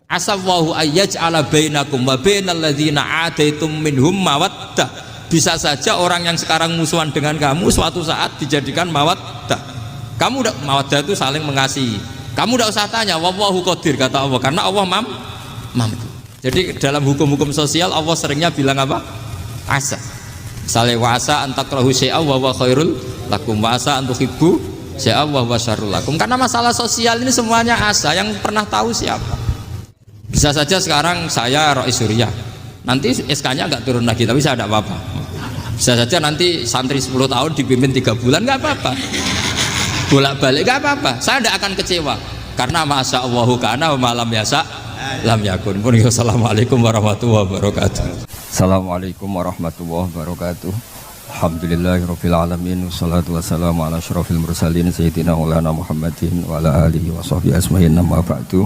Asa wahu ayyaj'ala bainakum wa bainal ladzina ataitum minhum mawaddah. Bisa saja orang yang sekarang musuhan dengan kamu suatu saat dijadikan mawaddah. Kamu udah mawaddah itu saling mengasihi. Kamu udah usah tanya, wallahu qadir, kata Allah, karena Allah mampu. Jadi dalam hukum-hukum sosial Allah seringnya bilang apa? Asa. Misalnya wasa antakrahu syai'a wa huwa khairul lakum, wasa antuhibbu syai'a wa huwa syarrul lakum. Karena masalah sosial ini semuanya asa, yang pernah tahu siapa. Bisa saja sekarang saya Rois Surya, nanti SK-nya nggak turun lagi, tapi saya tidak apa-apa. Bisa saja nanti santri 10 tahun dipimpin 3 bulan, nggak apa-apa. Bolak-balik nggak apa-apa, saya tidak akan kecewa. Karena masya Allahu kana wa malam yasa lam yakun. Assalamualaikum warahmatullahi wabarakatuh. Assalamualaikum warahmatullahi wabarakatuh. Alhamdulillahirabbil alamin, wassalatu wassalamu ala asyrofil mursalin sayyidina maulana Muhammadin wa ala alihi washabbihi ajmain. Amma ba'du.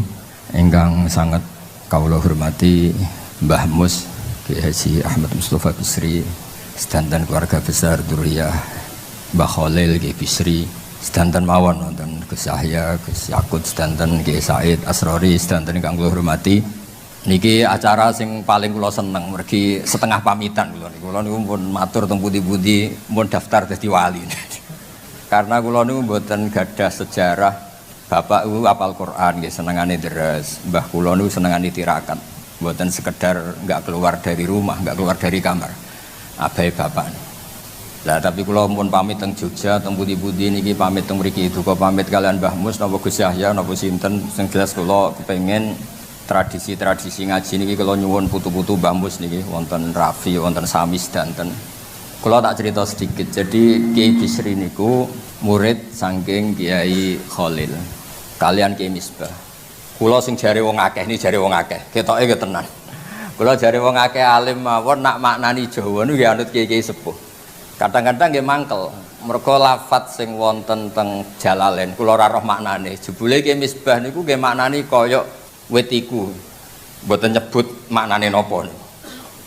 Ingkang sangat kawula hormati Mbah Mus Kiai Haji Ahmad Mustofa Bisri, sedanten keluarga besar Duriyah Mbah Khalil Kiai Bisri, sedanten mawon wonten Gus Yahya, Gus Yakut, sedanten Kiai Said Asrori, sedanten ingkang kula hormati Niki acara sing paling kula seneng mergi setengah pamitan kula niku. Kula niku pun matur teng pundi-pundi pun daftar dadi wali. Karena kula niku mboten gadah sejarah bapak niku hafal Quran nggih senengane deres. Mbah kula niku senengane tirakat. Mboten sekedar enggak keluar dari rumah, enggak keluar dari kamar. Abai bapak. Lah tapi kula pun pamit teng Jogja teng pundi-pundi niki pamit teng mriki duka pamit kalian Mbah Mus napa Gus Yahya napa sinten sing jelas kula kepengin tradisi-tradisi ngaji niki kalau nyuwun putu-putu Mbah Mus niki wonten Rafi, wonten Samis danten. Kalau tak cerita sedikit. Jadi Kiai Bisri niku murid saking Kiai Khalil. Kalian Kiai Misbah. Kula sing jare wong akeh ni jare wong akeh. Ketoke ge tenan. Kula jare wong akeh alim mawon nak maknani Jawa niku nggih anut Kiai-kiai sepuh. Kadang-kadang nggih mangkel. Mergo lafat sing wonten teng Jalalain kula ora roh maknane. Jebule Kiai Misbah niku nggih maknani kaya wetiku, mboten nyebut maknane napa.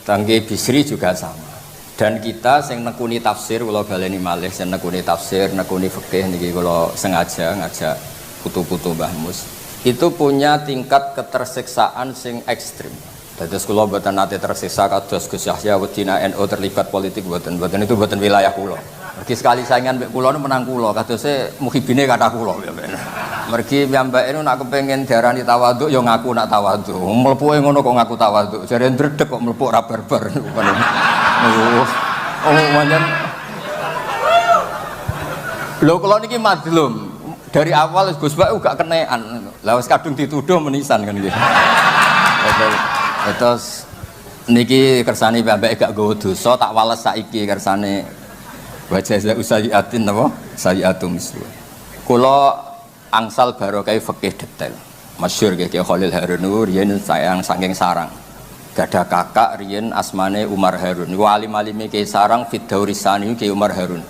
Tangge Bisri juga sama. Dan kita sing nekuni tafsir kula baleni malih sing nekuni tafsir, nekuni fikih niki kula sengaja ngajak putu-putu Mbah Mus. Itu punya tingkat ketersiksaan sing ekstrim. Dados kula mboten nate tersiksa kados Gus Yahya wedina NU terlibat politik mboten itu mboten wilayah kula. Mergi sekali saingan mbek kula menang kula kadose muhibine kathah kula. Mergi piyambake nak kepengin diarani tawaduk ya ngaku nak tawaduk. Mlepuke ngono kok ngaku tawaduk. Jare ndredeg kok mlepuk ra barbar. Manjen. Lho kula niki madlum. Dari awal Gus Bak gak kenean. Lah wis kadung dituduh menisan kan nggih. Terus niki kersane piyambake gak nggawa dosa tak wales saiki kersane wajah usayiatin napa? Sayiatum mislu. Kula angsal barokah fikih detail. Masyhur nggih Kiai Khalil Harun riyen sayang saking Sarang. Gadah kakak riyen asmane Umar Harun. Niku alim-alime Kiai Sarang Fiddaurisani Kiai Umar Harun.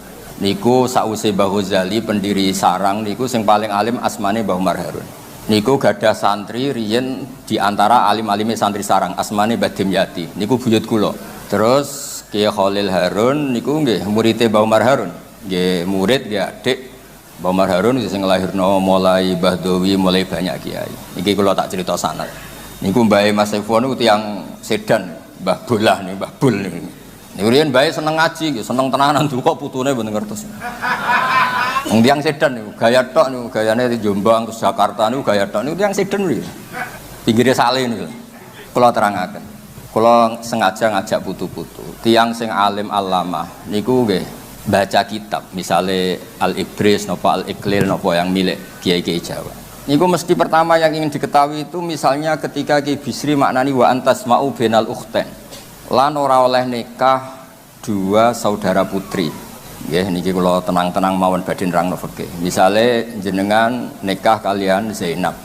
Niku sause Mbah Ghazali pendiri Sarang niku sing paling alim asmane Mbah Umar Harun. Niku gadah santri riyen di antara alim-alime santri Sarang asmane Mbah Dimyati. Niku buyut kula. Terus Kiai Khalil Harun niku nggih muridé Mbah Umar Harun. Nggih murid nggih adik Mbah Umar Harun sing nglahirno mulai Mbah Dowi mulai banyak kiai. Iki kula tak cerita sanad. Niku mbahe Mas Saifon niku tiyang Sedan, Mbah Bolah niku, Mbah Bul niku. Niku riyen mbahe seneng ngaji nggih, seneng tenanan duka putune mboten ngertos. Wong tiyang Sedan niku gaya tok niku, gayane di Jombang ke Jakarta niku gaya tok niku tiyang Sedan niku. Pinggire sale niku. Kula terangaken. Kula sengaja ngajak putu-putu. Tiang sing alim alamah niku nggih baca kitab, misalnya Al-Ibris napa Al-Iqlil napa yang milik kiai-kiai Jawa. Niku mesti pertama yang ingin diketahui itu misalnya ketika Kiai Bisri maknani wa antas ma'u bainal ukhtain. Lan ora oleh nikah dua saudara putri. Nggih niki kula tenang-tenang mawon badhe nerangno fikih. Misale jenengan nikah kalian Zainab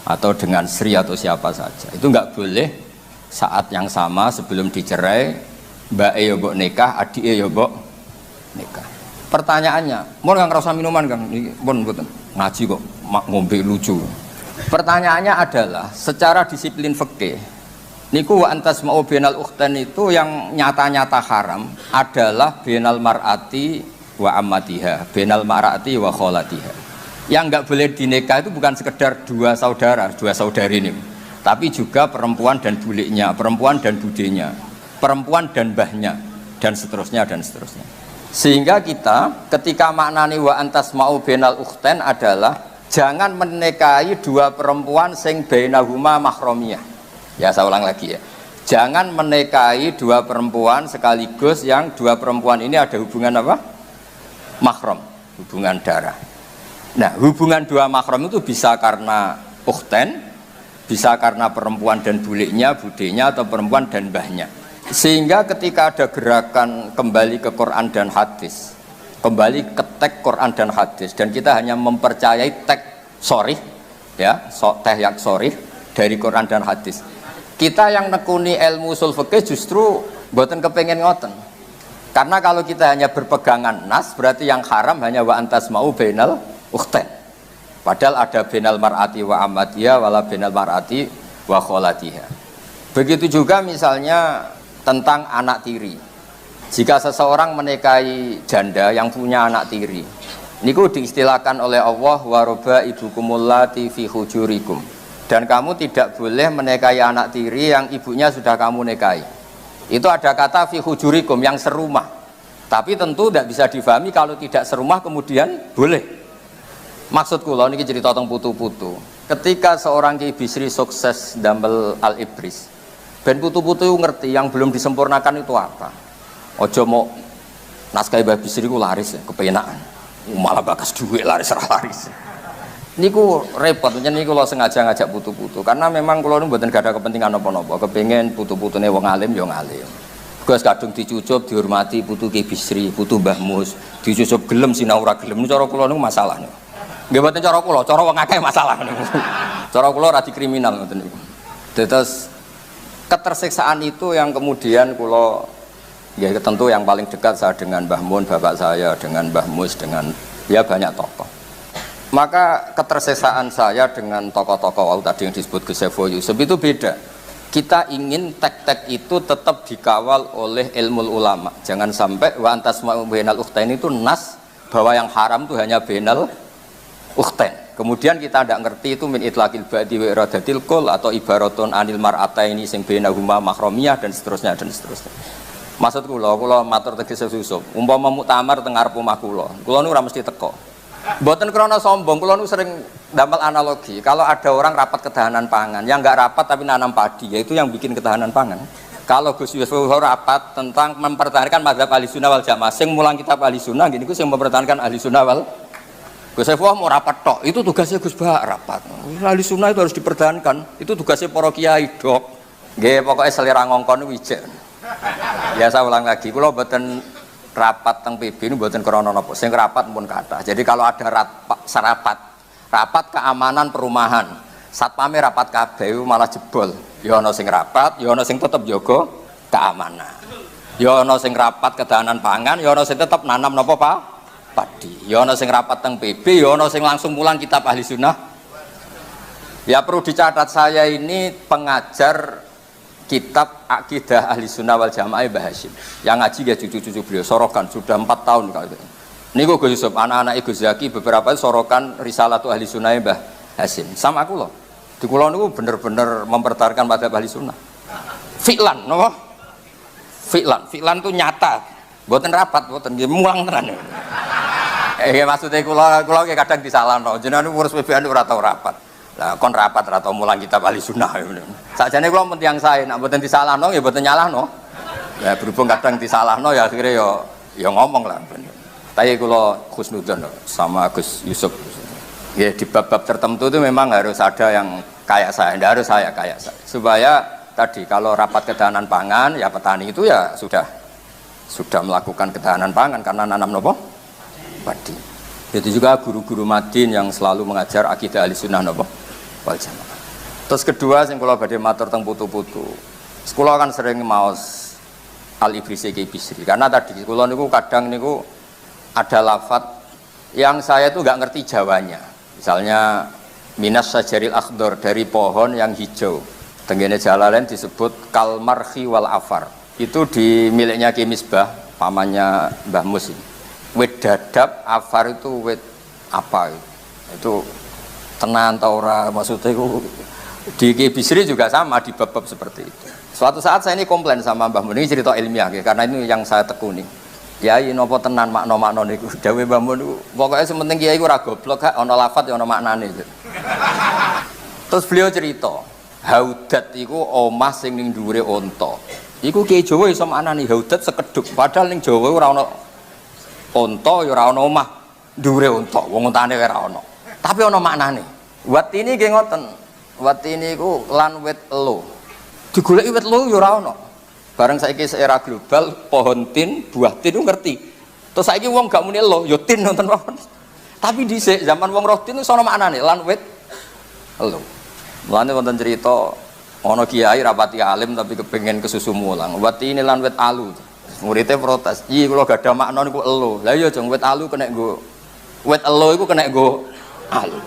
atau dengan Sri atau siapa saja. Itu enggak boleh saat yang sama sebelum dicerai mbak ya mbok nikah, adik ya mbok nikah. Pertanyaannya, mau nggak ngerasa minuman Kang? Pun betul ngaji kok ngombe lucu. Pertanyaannya adalah secara disiplin fikih niku wa antas ma'u bainal ukhtain itu yang nyata-nyata haram adalah bainal mar'ati wa ammatiha, bainal mar'ati wa kholatiha. Yang nggak boleh dinikah itu bukan sekedar dua saudara, dua saudari ini, tapi juga perempuan dan buliknya, perempuan dan budenya, perempuan dan mbahnya, dan seterusnya dan seterusnya. Sehingga kita ketika maknani wa antas ma'u bainal ukhtain adalah jangan menikahi dua perempuan sing bainahuma mahramiyah. Ya saya ulang lagi ya. Jangan menikahi dua perempuan sekaligus yang dua perempuan ini ada hubungan apa? Mahram, hubungan darah. Nah, hubungan dua mahram itu bisa karena ukhtain, bisa karena perempuan dan buliknya, budenya, atau perempuan dan mbahnya. Sehingga ketika ada gerakan kembali ke Quran dan hadis, kembali ke teks Quran dan hadis, dan kita hanya mempercayai teks sharih, ya, teks yang sharih dari Quran dan hadis. Kita yang nekuni ilmu ushul fikih justru mboten kepengin ngoten. Karena kalau kita hanya berpegangan nas, berarti yang haram hanya wa antas ma'u bainal ukhtain. Padahal ada bainal mar'ati wa ammatiha wala bainal mar'ati wa kholatiha. Begitu juga misalnya tentang anak tiri. Jika seseorang menikahi janda yang punya anak tiri, niku diistilahkan oleh Allah wa roba ibukumul lati fi hujurikum Dan kamu tidak boleh menikahi anak tiri yang ibunya sudah kamu nikahi. Itu ada kata fi hujurikum yang serumah. Tapi tentu tidak bisa difahami kalau tidak serumah kemudian boleh. Maksud kula niki cerita tentang putu-putu. Ketika seorang Ki Bisri sukses damel Al-Ibris, ben putu-putu ngerti yang belum disempurnakan itu apa. Ojo mau naskah Mbah Bisri ku laris ya, kepenaan. Malah bakas duit laris. Niku repot, niku lo sengaja ngajak putu-putu karena memang kalau nu mboten gak ada kepentingan apa-apa, kepengen putu-putune wong alim ya ngalim. Gus kadung dicucup dihormati putu Ki Bisri, putu Mbah Mus, dicucup gelem sinau ora gelem niku cara kula niku masalah niku. Nggih mboten cara kula, cara wong akeh masalah niku. Cara kula ora dikriminal ngoten niku. Terus ketersiksaan itu yang kemudian kula ya tentu yang paling dekat saya dengan Mbah Mun, bapak saya, dengan Mbah Mus, dengan ya banyak tokoh. Maka ketersiksaan saya dengan tokoh-tokoh tadi yang disebut Gus Saiful Yusuf itu beda. Kita ingin tek-tek itu tetap dikawal oleh ilmu ulama. Jangan sampai wa antasma'u bainal ukhtain itu nas bahwa yang haram itu hanya bainal ukhtain. Kemudian kita tidak ngerti itu min itlaqil ba'di wa iradatil qul atau ibaratun anil mar'ataini sing bainahuma mahramiyah dan seterusnya. Maksud kula matur tegese Yusuf, umpama muktamar teng ngarep omah kula nu ora mesti teko. Mboten krana sombong, kula nu sering damel analogi. Kalau ada orang rapat ketahanan pangan, yang enggak rapat tapi nanam padi, yaitu yang bikin ketahanan pangan. Kalau Gus Yusuf rapat tentang mempertahankan mazhab Ahlussunnah wal Jamaah, sing mulang kitab Ahlussunnah gini ku sing mempertahankan Ahlussunnah wal Gus Yusuf mau rapat tok, itu tugasnya Gus Bah rapat. Ahlussunnah itu harus dipertahankan, itu tugasnya para kiai dok. Nggih, pokoknya selera ngongkon wijek. Ya saya ulang lagi, kula mboten rapat teng PB ini mboten krana napa, sing rapat pun kathah. Jadi kalau ada rapat keamanan perumahan, satpame rapat kabeh malah jebol. Ya ana sing rapat, ya ana sing tetep jaga keamanan. Ya ana sing rapat ketahanan pangan, ya ana sing tetep nanam napa Pak? Padi. Ya ana sing rapat teng PB, ya ana sing langsung mulang kitab Ahlussunnah. Ya perlu dicatat saya ini pengajar kitab Aqidah Ahlussunnah wal Jamaah Mbah Hasyim. Yang ngaji ya cucu-cucu beliau sorokan sudah 4 tahun kalau itu. Niku Gus Yusuf, anak-anak Gus Zaki beberapa sorokan Risalatu Ahlussunnah Mbah Hasyim. Sama aku loh. Di kula niku bener-bener mempertahankan mazhab Ahlussunnah. Fi'lan, napa? Fi'lan itu nyata. Mboten rapat, mboten nggih mulang tenan. Maksudnya kula kadang disalahno. Jenengan urus PBN ora tau rapat. Lah kon rapat atau mulang kitab Ahlussunnah. Sakjane kula mentiang sae, nek mboten disalahno ya mboten nyalahno. Ya berhubung kadang disalahno ya akhirnya ya ngomong lah. Tapi kula husnudzon sama Gus Yusuf. Ya di bab-bab tertentu itu memang harus ada yang kayak saya, tidak harus saya kayak saya. Supaya tadi kalau rapat ketahanan pangan ya petani itu ya sudah melakukan ketahanan pangan karena nanam nopo? Padi. Jadi juga guru-guru Madin yang selalu mengajar akidah Ahlussunnah nopo? Wal Jamaah. Terus kedua sing kula badhe matur teng putu-putu. Kula kan sering maos Al-Ibris Ki Bisri karena tadi kula niku kadang niku ada lafaz yang saya itu enggak ngerti Jawanya. Misalnya minas sajaril akhdar dari pohon yang hijau. Tenggene Jalalain disebut kalmarhi wal afar. Itu di miliknya Ki Misbah, pamannya Mbah Mus. Wit dadap, afar itu wit apa itu tenan ta ora, maksudnya itu di Ki Bisri juga sama di bab-bab seperti itu. Suatu saat saya ini komplain sama Mbah Mun, ini cerita ilmiah ya, karena ini yang saya tekuni. Ya ini nopo tenan makna-makna niku dawuh Mbah Mun niku pokoke sementing kiai iku ora goblok gak ana lafaz ya ana maknane. Terus beliau cerita, haudat iku omah sing ning dhuwure unta. Iku kiai Jawa iso maknani haudat sekedhuk, padahal ning Jawa ora ana unta ya ora ana omah dhuwure unta, wong untane ora ana. Tapi ana maknane. Wati ini nggih ngoten. Wati niku lan wit elo. Digoleki wit elo ya ora ana. Bareng saiki era global, pohon tin, buah tin itu ngerti. Terus saiki wong gak muni elo, ya tin nonton pohon. Tapi dhisik zaman wong roh tin itu sono maknane lan wit elo. Mulane wonten cerita ana kiai rapati alim tapi kepengin kesusu mulang. Wati ini lan wit alu. Muridnya protes, "Iki kula gak ada makna niku elo." Lah iya jeng wit alu kena nggo wit elo iku kena nggo alu.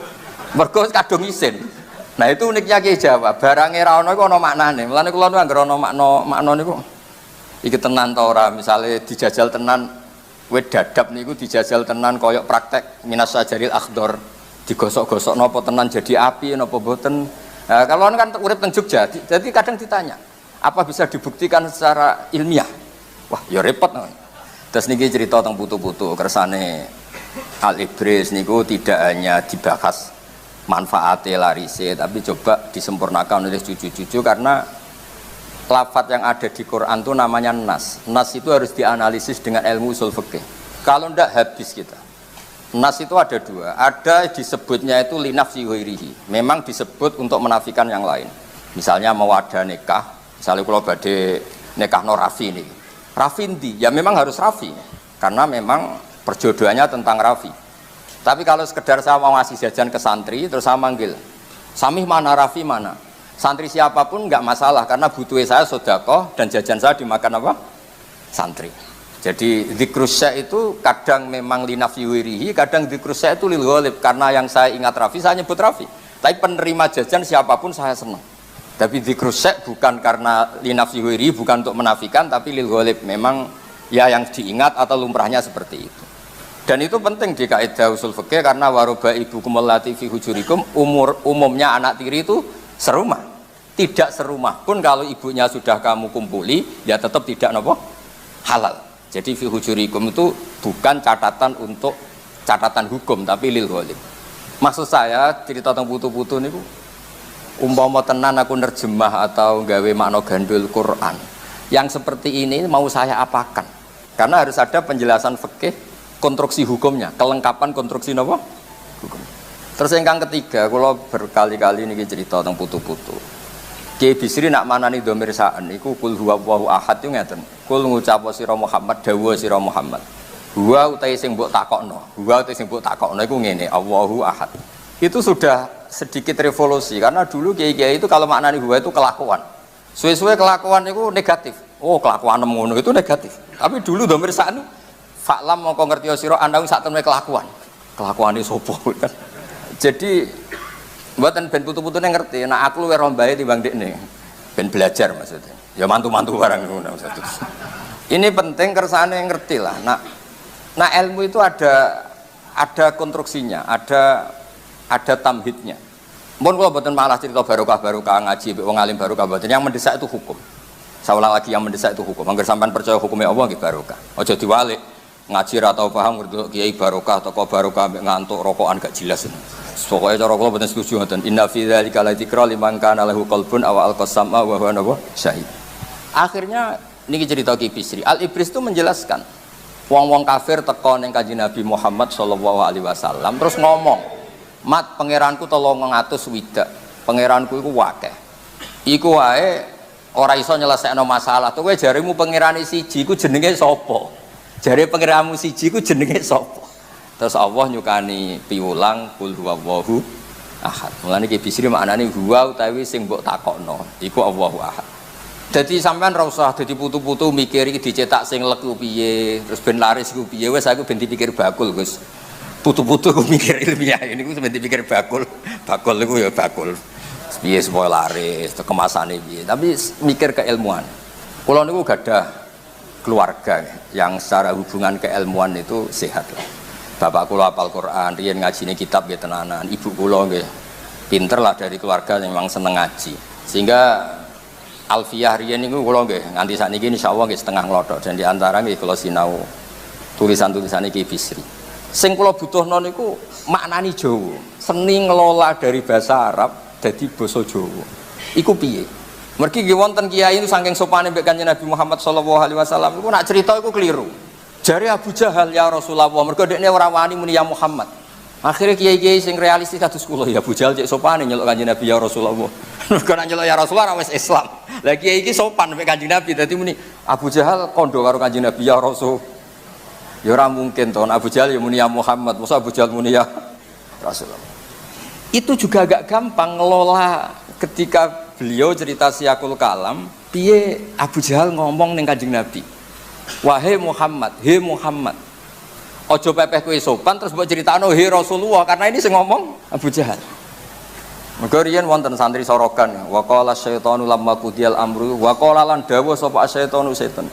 Mergo kadung isin. Nah itu uniknya Ki Jawa, barangnya ra ono iku ana maknane. Mulane kula nu anggere ana makna niku iki tenan ta ora, misale dijajal tenan wit dadap niku dijajal tenan koyok praktek minas sajaril akhdar, digosok-gosok napa tenan jadi api napa boten. Nah, kalau kan urip teng Jogja, jadi kadang ditanya, apa bisa dibuktikan secara ilmiah? Wah, ya repot. Terus niki cerita tentang putu-putu kersane Al-Ibris niku tidak hanya dibahas manfaatnya larise, tapi coba disempurnakan oleh cucu-cucu karena lafadz yang ada di Quran itu namanya nas. Nas itu harus dianalisis dengan ilmu usul fikih. Kalau ndak habis kita. Nas itu ada dua. Ada disebutnya itu linafsi ghairihi. Memang disebut untuk menafikan yang lain. Misalnya mau ada nikah, misalnya kalau badhe nikah no Rafi ini. Rafi ndi? Ya memang harus Rafi. Karena memang perjodohannya tentang Rafi. Tapi kalau sekedar saya mau ngasih jajan ke santri, terus saya manggil, Samih mana, Rafi mana? Santri siapapun nggak masalah, karena butuh saya sodakoh dan jajan saya dimakan apa? Santri. Jadi dzikrusya itu kadang memang linafsi wirihi, kadang dzikrusya itu lil ghalib, karena yang saya ingat Rafi, saya nyebut Rafi. Tapi penerima jajan siapapun saya senang. Tapi dzikrusya bukan karena linafsi wirihi, bukan untuk menafikan, tapi lil ghalib. Memang ya yang diingat atau lumrahnya seperti itu. Dan itu penting di kaidah usul fikih karena waroba ibu kumulati fi hujurikum, umumnya anak tiri itu serumah. Tidak serumah pun kalau ibunya sudah kamu kumpuli, ya tetap tidak nopo halal. Jadi fi hujurikum itu bukan catatan untuk catatan hukum, tapi lil ghalib. Maksud saya cerita tentang putu-putu niku umpama tenan aku nerjemah atau gawe makna gandul Quran. Yang seperti ini mau saya apakan? Karena harus ada penjelasan fikih konstruksi hukumnya, kelengkapan konstruksi apa? Hukum. Terus yang ketiga, kalau berkali-kali ini cerita tentang putu-putu. Kiai Bisri nak manani dhamir sa'an iku kul huwallahu ahad yo ngeten. Kul ngucap sira Muhammad dawuh sira Muhammad. Huwa utahe sing mbok takokno. Huwa utahe sing mbok takokno iku ngene, Allahu ahad. Itu sudah sedikit revolusi karena dulu kiai-kiai itu kalau maknani huwa itu kelakuan. Suwe-suwe kelakuan itu negatif. Oh, kelakuan ngono itu negatif. Tapi dulu dhamir sa'an Faklam mongko ngerti sira ana sak temene kelakuan. Kelakuane sapa kan. Jadi mboten ben putu-putune ngerti, nek aku luwih rombae timbang dekne. Ben belajar maksudnya. Ya mantu-mantu barang ngono maksudnya. Ini penting kersane ngerti lah. Nah ilmu itu ada konstruksinya, ada tamhidnya. Mun kula mboten malah cerita barokah ngaji wong alim barokah mboten. Yang mendesak itu hukum. Saya ulang lagi yang mendesak itu hukum. Angger sampean percaya hukumnya Allah nggih barokah. Aja diwalik. Ngaji atau paham ngerti kiai barokah toko barokah ngantuk rokokan gak jelas. Pokoknya cara kula mboten setuju ngoten. Inna fi dzalika la dzikra liman kana lahu qalbun aw alqasama wa huwa syahid. Akhirnya niki cerita Ki Bisri. Al-Ibris itu menjelaskan wong-wong kafir teko ning Kanjeng Nabi Muhammad sallallahu alaihi wasallam terus ngomong, "Mat, pangeranku 300 widak. Pangeranku iku akeh. Iku wae ora iso nyelesekno masalah. Kowe jarimu pangerane siji iku jenenge sapa?" Jare pangeranmu siji ku jenenge sapa? Terus Allah nyukani piwulang kul huwallahu ahad. Mulane Ki Bisri maknane huwa utawi sing mbok takokno iku Allahu ahad. Dadi sampean ora usah dadi putu-putu mikir iki dicetak sing leku piye, terus ben laris iku piye. Wis aku ben dipikir bakul, Gus. Putu-putu ku mikir ilmiah ini ku ben dipikir bakul. Bakul iku ya bakul. Piye supaya laris, kemasane piye. Tapi mikir keilmuan. Kula niku gadah keluarga yang secara hubungan keilmuan itu sehat lah. Bapak kula hafal Quran, riyen ngajine kitab nggih tenanan. Ibu kula nggih pinter lah dari keluarga yang memang seneng ngaji. Sehingga Alfiyah riyen niku kula nggih nganti sakniki insyaallah nggih setengah nglothok dan di antara nggih kula sinau tulisan-tulisan iki Bisri. Sing kula butuhno niku maknani Jawa. Seni ngelola dari bahasa Arab dadi basa Jawa. Iku piye? Mergi nggih wonten kiai itu saking sopane mbek Kanjeng Nabi Muhammad sallallahu alaihi wasallam iku nak cerita iku keliru. Jare Abu Jahal ya Rasulullah, mergo dekne ora wani muni ya Muhammad. Akhire kiai-kiai sing realistis kados kula ya Abu Jahal cek sopane nyeluk Kanjeng Nabi ya Rasulullah. Mergo nak nyeluk ya Rasulullah wis Islam. Lah kiai iki sopan mbek Kanjeng Nabi dadi muni Abu Jahal kondo karo Kanjeng Nabi ya Rasul. Ya ora mungkin to Abu Jahal ya muni ya Muhammad, masa Abu Jahal muni ya Rasulullah. Itu juga agak gampang ngelola ketika beliau cerita Siyakul Kalam, piye Abu Jahal ngomong ning Kanjeng Nabi. Wahai Muhammad, he Muhammad. Ojo pepeh kowe sopan terus mbok critakno he Rasulullah karena ini sing ngomong Abu Jahal. Mergo riyen wonten santri sorogan, wa qala syaitanu lamma qudiyal amru wa qala lan dawuh sapa syaitanu setan.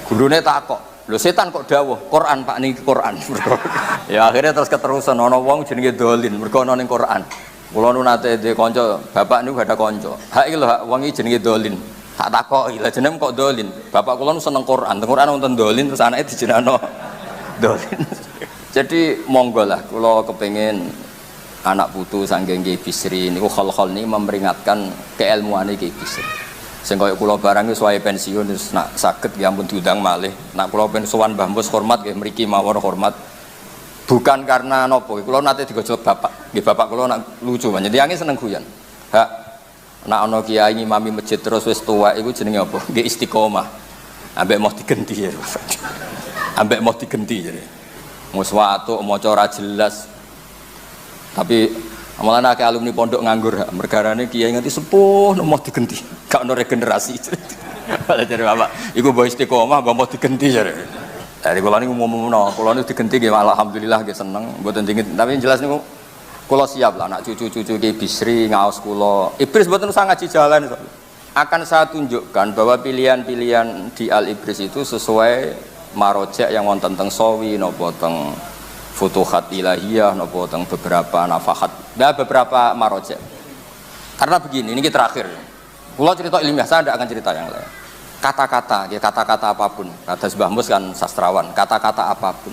Gurune takok, lho setan kok dawuh Quran Pak niki Quran. Ya akhirnya terus keterusan ana wong jenenge dolin mergo ana ning Quran. Kula nu nate dhe kanca, bapak niku gak ada kanca. Hak iki lho hak wong iki jenenge Dolin. Tak takoki, lha jenenge kok Dolin. Bapak kula nu seneng Quran. Quran wonten Dolin terus anake dijenengno Dolin. Jadi monggo lah kula kepengin anak putu saking Ki Bisri niku khol-khol niki memperingatkan keilmuane Ki Bisri. Sing kaya kula barang wis wae pensiun wis nak saged ya ampun diundang malih. Nak kula pengen sowan Mbah Mus hormat nggih mriki mawon hormat. Bukan karena nopo, kula nate digojlok bapak. Nggih bapak kula nak lucu banget. Tiange seneng guyon. Hak nak ana kiai ngimami masjid terus wis tuwa iku jenenge apa? Nggih istiqomah. Ambek mau digenti ya. Ambek mau digenti jare. Mus watuk maca ora jelas. Tapi amalan akeh alumni pondok nganggur, mergarane kiai nganti sepuh mau digenti. Gak ono regenerasi. Malah jare bapak, iku mbok istiqomah mbok mau digenti jare. Dari kula niku umumno, kula niku digenti nggih alhamdulillah nggih seneng, mboten dingin. Tapi jelas niku kula siap lah anak cucu-cucu Ki Bisri ngaos kula. Ibris mboten usah ngaji jalan. Akan saya tunjukkan bahwa pilihan-pilihan di Al Ibris itu sesuai marojek yang wonten teng Sawi napa teng Futuhat Ilahiyah napa teng beberapa nafahat. Nah, beberapa marojek. Karena begini, ini terakhir. Kula cerita ilmiah, saya tidak akan cerita yang lain. Kata-kata, ya kata-kata apapun. Kata Mbah Mus kan sastrawan, kata-kata apapun.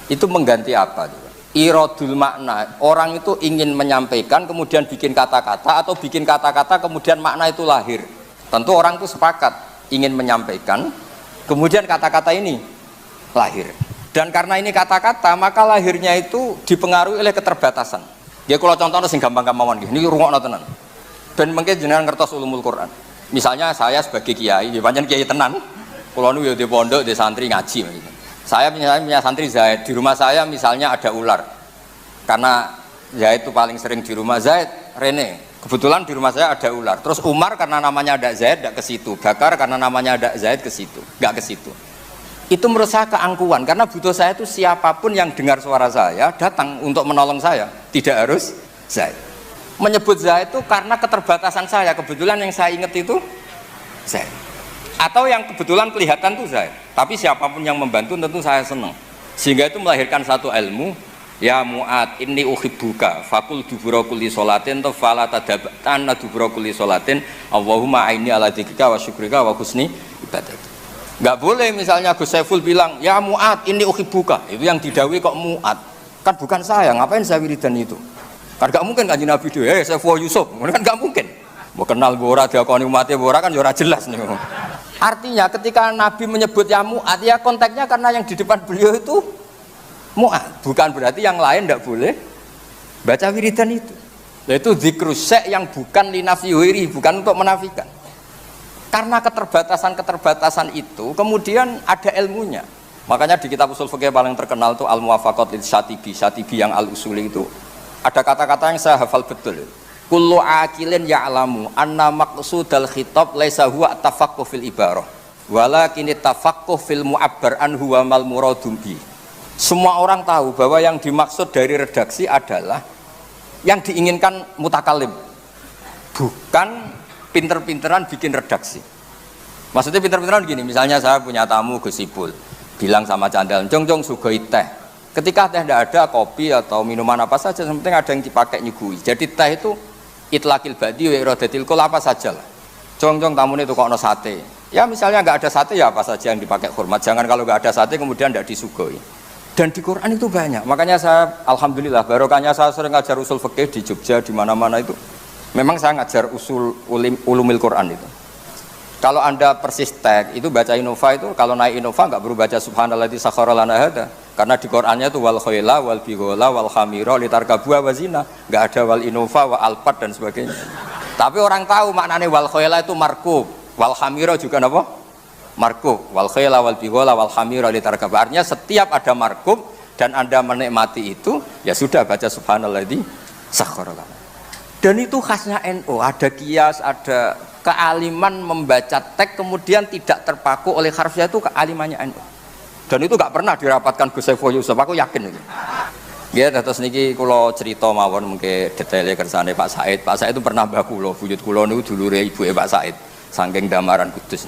Itu mengganti apa? Iradul makna. Orang itu ingin menyampaikan kemudian bikin kata-kata atau bikin kata-kata kemudian makna itu lahir. Tentu orang itu sepakat ingin menyampaikan kemudian kata-kata ini lahir. Dan karena ini kata-kata maka lahirnya itu dipengaruhi oleh keterbatasan. Ya kalau contohnya sing gampang-gampang nggih. Niki rungokno tenan. Ben mengke jenengan ngertos ulumul Quran. Misalnya saya sebagai kiai, pancen kiai tenan, kula nu ya di pondok, di santri ngaji. Saya punya santri Zaid, di rumah saya misalnya ada ular. Karena Zaid itu paling sering di rumah Zaid, Rene. Kebetulan di rumah saya ada ular. Terus Umar karena namanya ada Zaid, tidak ke situ. Bakar karena namanya ada Zaid ke situ, nggak ke situ. Itu menurut saya keangkuhan, karena butuh saya itu siapapun yang dengar suara saya datang untuk menolong saya, tidak harus Zaid. Menyebut Zaid itu karena keterbatasan saya, kebetulan yang saya ingat itu Zaid, atau yang kebetulan kelihatan itu Zaid, tapi siapapun yang membantu tentu saya senang, sehingga itu melahirkan satu ilmu. Ya Mu'ad inni uhibbuka fakul dubura kulli sholatin fala tadabatan dubura kulli sholatin Allahumma aini ala dzikrika wa syukrika wa husni ibadat. Nggak boleh misalnya Gus Saiful bilang ya Mu'ad inni uhibbuka, itu yang didhawuhi kok Mu'ad, kan bukan saya, ngapain saya wiridan itu. Kan gak mungkin kan Nabi itu, saya Saiful Yusuf, kan gak mungkin. Mau kenal bora, diakoni umatnya bora kan ora jelas nih. Artinya ketika Nabi menyebut ya Mu'ad, ya konteksnya karena yang di depan beliau itu Mu'ad, bukan berarti yang lain tidak boleh baca wiridan itu. Yaitu dzikrus syai' yang bukan linafiyuhiri, bukan untuk menafikan. Karena keterbatasan itu kemudian ada ilmunya. Makanya di kitab usul fikih paling terkenal itu Al-Muwafaqat lil Syatibi yang Al-Usuli itu. Ada kata-kata yang saya hafal betul. Kullu aqilin ya'lamu anna maqsudal khitab laisa huwa tafaqquh fil ibarah walakin tafaqquh fil mu'abbar anhu wa mal muradum bi. Semua orang tahu bahwa yang dimaksud dari redaksi adalah yang diinginkan mutakallim, bukan pinter-pinteran bikin redaksi. Maksudnya pinter-pinteran gini, misalnya saya punya tamu Gus Ipul bilang sama Candal, jong sugoi teh. Ketika teh tidak ada, kopi atau minuman apa saja, yang penting ada yang dipakai nyugui. Jadi teh itu itlaqil badi wa iradatil kul apa saja lah. Jong tamunya itu kok no sate. Ya misalnya nggak ada sate ya apa saja yang dipakai hormat. Jangan kalau nggak ada sate kemudian tidak disugoi. Dan di Quran itu banyak. Makanya saya alhamdulillah barokahnya saya sering ngajar usul fikih di Jogja di mana-mana itu. Memang saya ngajar usul ulumil Quran itu. Kalau Anda persis tag itu baca Innova itu, kalau naik Innova nggak perlu baca subhanalladzi sakhkhara lana hada. Karena di Qur'annya itu wal khayla wal bighala wal khamira litarkabuha wa zina. Enggak ada wal Innova wa alfat dan sebagainya. Tapi orang tahu maknanya wal khayla itu markub, wal khamira juga apa? Markub. Wal khayla wal bighala wal khamira litarkabuha. Artinya setiap ada markub dan Anda menikmati itu, ya sudah baca subhanalladzi sakhkhara lana. Dan itu khasnya NU, ada kias, ada kealiman membaca teks kemudian tidak terpaku oleh harfiah, itu kealimannya NU. Dan itu gak pernah dirapatkan Gus Saiful Yusuf, aku yakin itu. Ya, terus niki kula cerita mawon mengke detailnya kersane Pak Said. Pak Said itu pernah mbah kula, buyut kula niku dulure ibuke Pak Said, saking Damaran Kudus.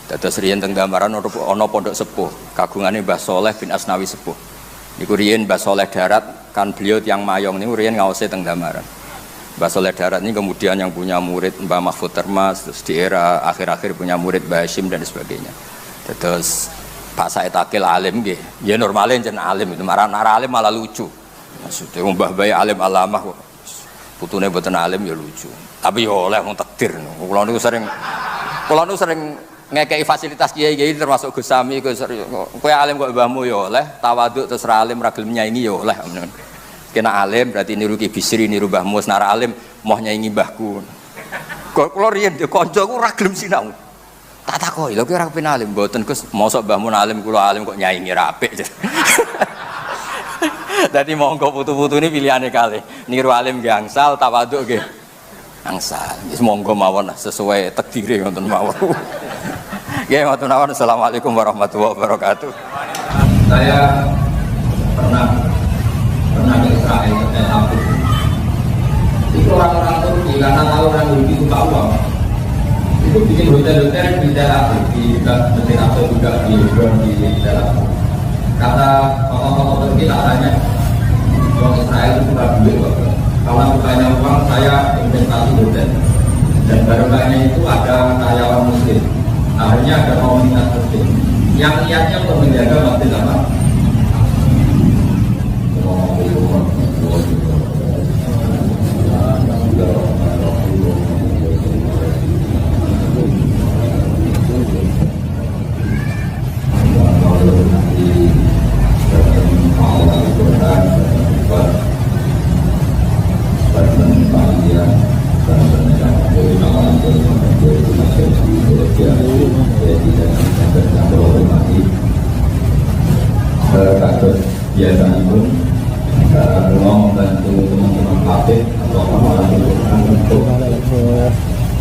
Dados riyen teng Damaran ana pondok sepuh, kagungane Mbah Soleh bin Asnawi sepuh. Niku riyen Mbah Soleh darat, kan beliau tiyang mayong niku riyen ngaose teng Damaran. Mbah Soleh Darat ini kemudian yang punya murid Mbah Mahfud Termas, terus di era akhir-akhir punya murid Mbah Hashim dan sebagainya. Terus Pak Said Akil alim nggih. Ya normalnya jeneng alim itu marah alim malah lucu. Maksudnya Mbah Bayi alim alamah kok. Putune mboten alim ya lucu. Tapi ya oleh wong takdir. Kula niku sering ngekei fasilitas kiai-kiai termasuk Gus Sami kowe alim kok mbahmu ya oleh, tawaduk terus ra alim ra gelem nyaingi ya oleh. Kena alim berarti niru Ki Bisri, niru Mbah Mus, nara alim moh nyaingi mbahku. Kula riyen yo kancaku ora gelem sinau. Tak takoki lho kowe ora kepen alim mboten Gus, mosok Mbah Mun alim kula alim kok nyaingi ra apik. Dadi monggo putu-putu ini pilihane kalih. Niru alim nggih angsal, tawaduk nggih angsal. Wis monggo mawon sesuai takdire ngoten mawon. Nggih ngoten mawon. Assalamualaikum warahmatullahi wabarakatuh. Saya pernah ke Israel ke Tel Aviv. Itu orang-orang Turki karena tahu orang Turki suka uang, itu bikin hotel-hotel di Tel Aviv, di dekat Masjid Aqsa juga di Hebron di Tel Aviv. Kata tokoh-tokoh Turki tak tanya, orang Israel itu suka duit kok. Kalau bukannya uang saya investasi hotel, dan barokahnya itu ada karyawan Muslim. Akhirnya ada komunitas Muslim yang niatnya untuk menjaga masjid apa? Biasanya pun kalau membantu teman-teman hafid atau orang untuk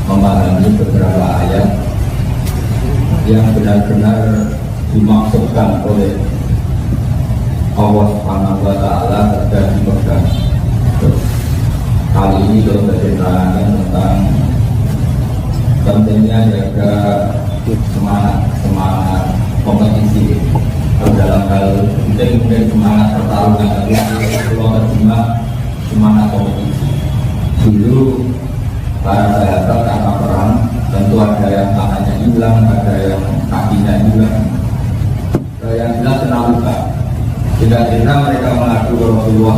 memahami beberapa ayat yang benar-benar dimaksudkan oleh Allah Subhanahu wa Ta'ala dan dipegang. Kali ini kita berceritakan tentang pentingnya jaga semangat kompetisi dalam hal mungkin semangat pertarungan tapi kalau terjemah semangat kompetisi. Dulu para sahabat karena perang tentu ada yang tangannya hilang, ada yang kakinya hilang, yang jelas kena luka. Tidak pernah mereka mengadu ke Rasulullah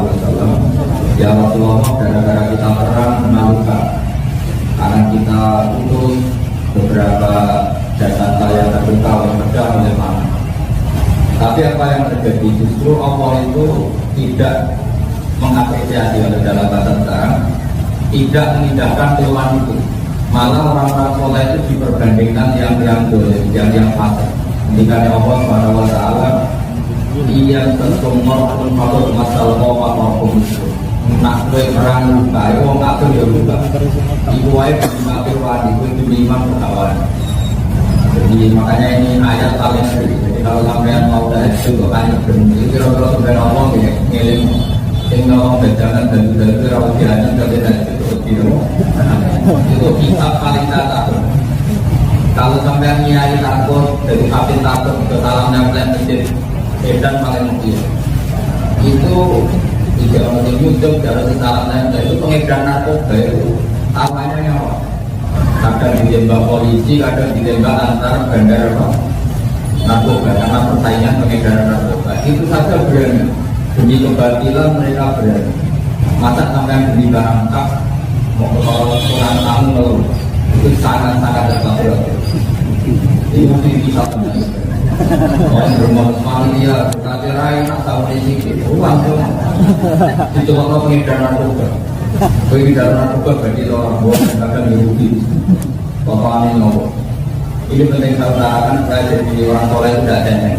SAW. Ya Rasulullah, gara-gara kita perang kena luka, karena kita putus beberapa jasad saya terluka oleh pedang oleh mana. Tapi apa yang terjadi justru Allah itu tidak mengapresiasi oleh dalam bahasa sekarang, tidak mengindahkan keluhan itu. Malah orang-orang soleh itu diperbandingkan yang fasik. Ketika Allah Subhanahu wa Ta'ala ia tersumur pun patut masalah maupun nak kue perang luka, wong kafir ya luka. Ibu wae kafir wani, kue demi iman berkawan. Jadi makanya ini ayat paling sering. Jadi kalau sampean mau dari itu kan berhenti. Kira-kira sudah ngomong ya, ngiling ngomong bejangan dan rawat jalan dari itu itu kitab paling takut. Kalau sampean nyai takut, dari kafir takut ke salam nempel masjid, edan paling mungkin. Itu tidak mungkin YouTube, dari salam nempel itu pengedar narkoba itu awalnya nyawa. Kadang ditembak polisi, kadang ditembak antar bandar narkoba karena persaingan pengedaran narkoba. Itu saja berani. Demi kebatilan mereka berani. Masa sampai demi barang kap, mau kurang tamu lalu itu sangat-sangat terpakai. Ini mesti bisa benar. Orang berumah familia, berkatirai, asal polisi, uang tuh. Itu kalau pengedaran narkoba. Bagi dalam narkoba bagi orang buat akan dirugi. Bapak ini ngomong. Ini penting saya utarakan, saya jadi orang soleh itu tidak ada.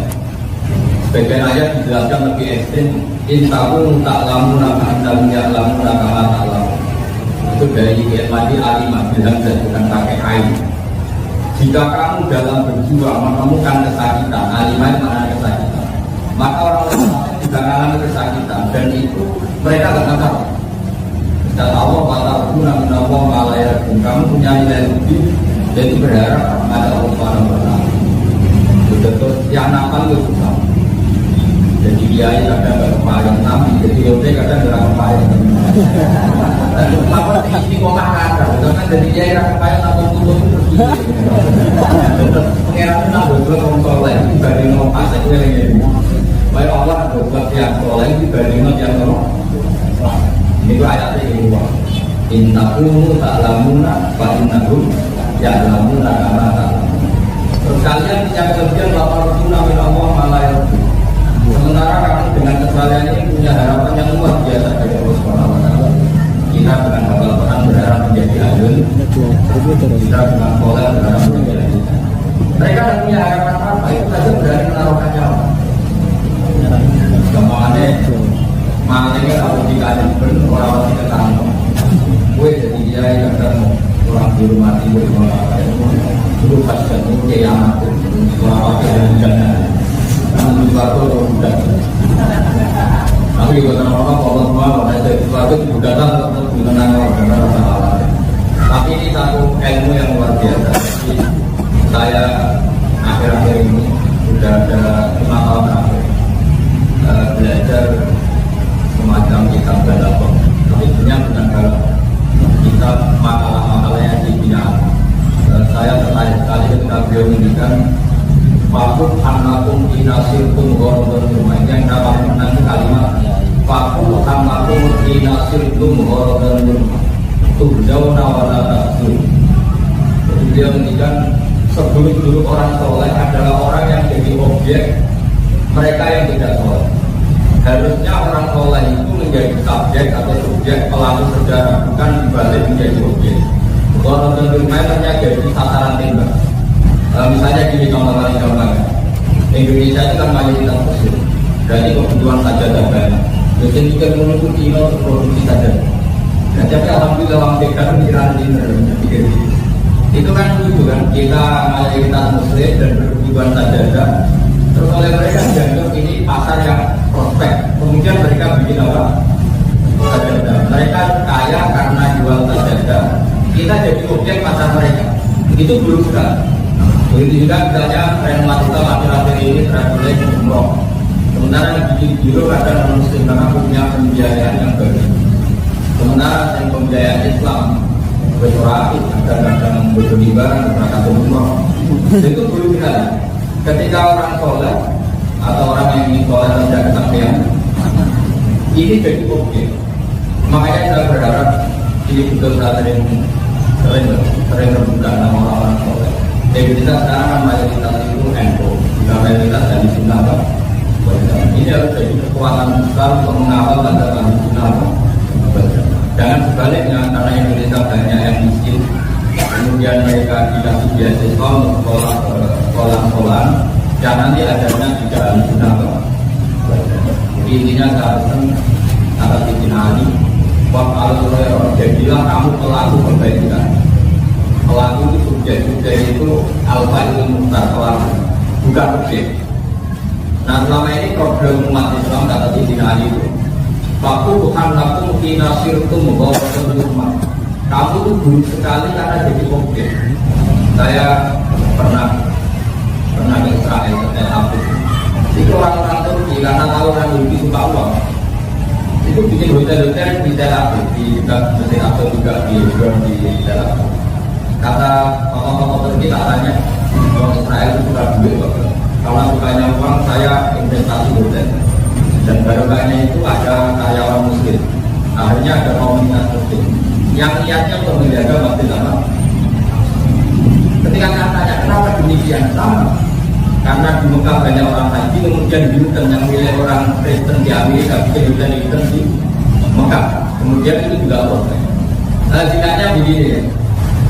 Sebagian ayat dijelaskan lebih ekstrim. Intahu ta'lamu naka andam ya'lamu naka ta'lamu. Itu dari Mati Alimah bilang bukan pakai air. Jika kamu dalam berjuang menemukan kesakitan, alimah mana kesakitan, maka orang-orang juga mengalami kesakitan dan itu mereka tidak tahu. Dan Allah kata guna Allah malaya kamu punya nilai lebih, jadi berharap ada Allah Subhanahu wa Ta'ala. Betul yang nakal itu susah. Jadi kiai kadang nggak kepaling nabi, jadi yaudah kadang nggak kepaling. Dan apa ini kok kakak? Karena jadi kiai nggak kepaling atau tutup terus. Pengiran nak buat orang soleh dibanding orang pasal itu yang ini. Baik Allah buat yang soleh dibanding yang orang. Ini tuh ayatnya ini wah. Innakum ta'lamuna fa innahum ya'lamuna kama ta'lamun. Terus kalian punya kelebihan lapar tuna min Allah malayar. Sementara kamu dengan kesalahan ini punya harapan yang luar biasa dari Allah Subhanahu wa taala. Kita dengan hafal Quran berharap menjadi alim. Kita dengan sholat berharap menjadi alim. Mereka tidak punya harapan apa, itu saja berani menaruhkan nyawa. Kemana malingnya kalau dikasih penuh orang tidak tahu. Gue jadi dia yang kadang orang di rumah itu dulu pas jatuh kiamat selama kehidupan namun sesuatu sudah tapi juga orang kalau semua ada sesuatu sudah datang mengenang orang tapi ini satu ilmu yang luar biasa. Jadi saya akhir-akhir ini sudah ada 5 tahun terakhir belajar semacam kitab Balagh, tapi sebenarnya bukan Balagh, kitab makalah-makalahnya di bidang. Saya tertarik sekali ketika beliau menunjukkan Fakut anlakum inasirtum ghorodon rumah. Yang dapat menang kalimat Fakut anlakum inasirtum ghorodon rumah Tujawna wala ta'zur. Jadi beliau menunjukkan seburuk-buruk orang soleh adalah orang yang jadi objek mereka yang tidak soleh. Harusnya orang soleh itu menjadi subjek atau subjek pelaku sejarah, bukan dibalik menjadi objek. Kalau tentunya jadi sasaran tembak. Misalnya gini contoh paling gampang, Indonesia itu kan mayoritas Muslim, berarti kebutuhan saja tak banyak. Jadi kita menunggu Cina untuk produksi saja. Nah, tapi alhamdulillah orang PKR pikiran ini itu kan lucu kan, kita mayoritas Muslim dan berkebutuhan saja. Terus oleh mereka dianggap ini pasar yang prospek. Kemudian mereka bikin apa? Sajadah. Mereka kaya karena jual sajadah. Kita jadi objek pasar mereka. Itu buruk sekali. Begitu juga misalnya tren wanita laki-laki ini terakhir umroh. Sementara di biro kadang non-muslim karena punya pembiayaan yang bagus. Sementara yang pembiayaan Islam bersorak, kadang-kadang berbeli barang, berangkat umroh. Itu buruk sekali. Ketika orang soleh atau orang yang ingin soleh tidak kesampaian, ini jadi objek. Makanya saya berharap ini betul saya sering terbuka nama orang soleh. Indonesia sekarang kan mayoritas itu NU, juga mayoritas dari Sunnah. Ini harus jadi kekuatan besar untuk mengawal pada ahli Sunnah. Jangan sebaliknya, karena Indonesia banyak yang miskin, kemudian mereka dikasih beasiswa untuk sekolah-sekolah, dan nanti adanya tidak ahli Sunnah. Intinya saya pesan kata Sayyidina Ali, jadilah kamu pelaku kebaikan. Pelaku itu subjek itu al-fa'il muhtar, pelaku bukan objek. Nah selama ini problem umat Islam kata Sayyidina Ali itu waktu Tuhan laku kinasirtum ghorodon rumah. Kamu itu buruk sekali karena jadi objek. Saya pernah ke Israel, ke Tel Aviv. Itu orang-orang Turki karena tahu orang Turki suka uang, itu bikin hotel-hotel di Tel Aviv, di dekat Masjid Aqsa juga di Tel Aviv. Kata tokoh-tokoh Turki tak tanya, orang Israel itu suka duit kok. Kalau sukanya uang, saya investasi hotel. Dan barokahnya itu ada karyawan Muslim. Akhirnya ada komunitas Muslim yang niatnya untuk menjaga Masjid Aqsa. Ketika saya tanya kenapa demikian, sama. Karena di Mekah banyak orang haji, kemudian Hilton yang milik orang Kristen di Amerika bikin hotel Hilton di Mekah. Kemudian itu juga prospek. Singkatnya begini ya.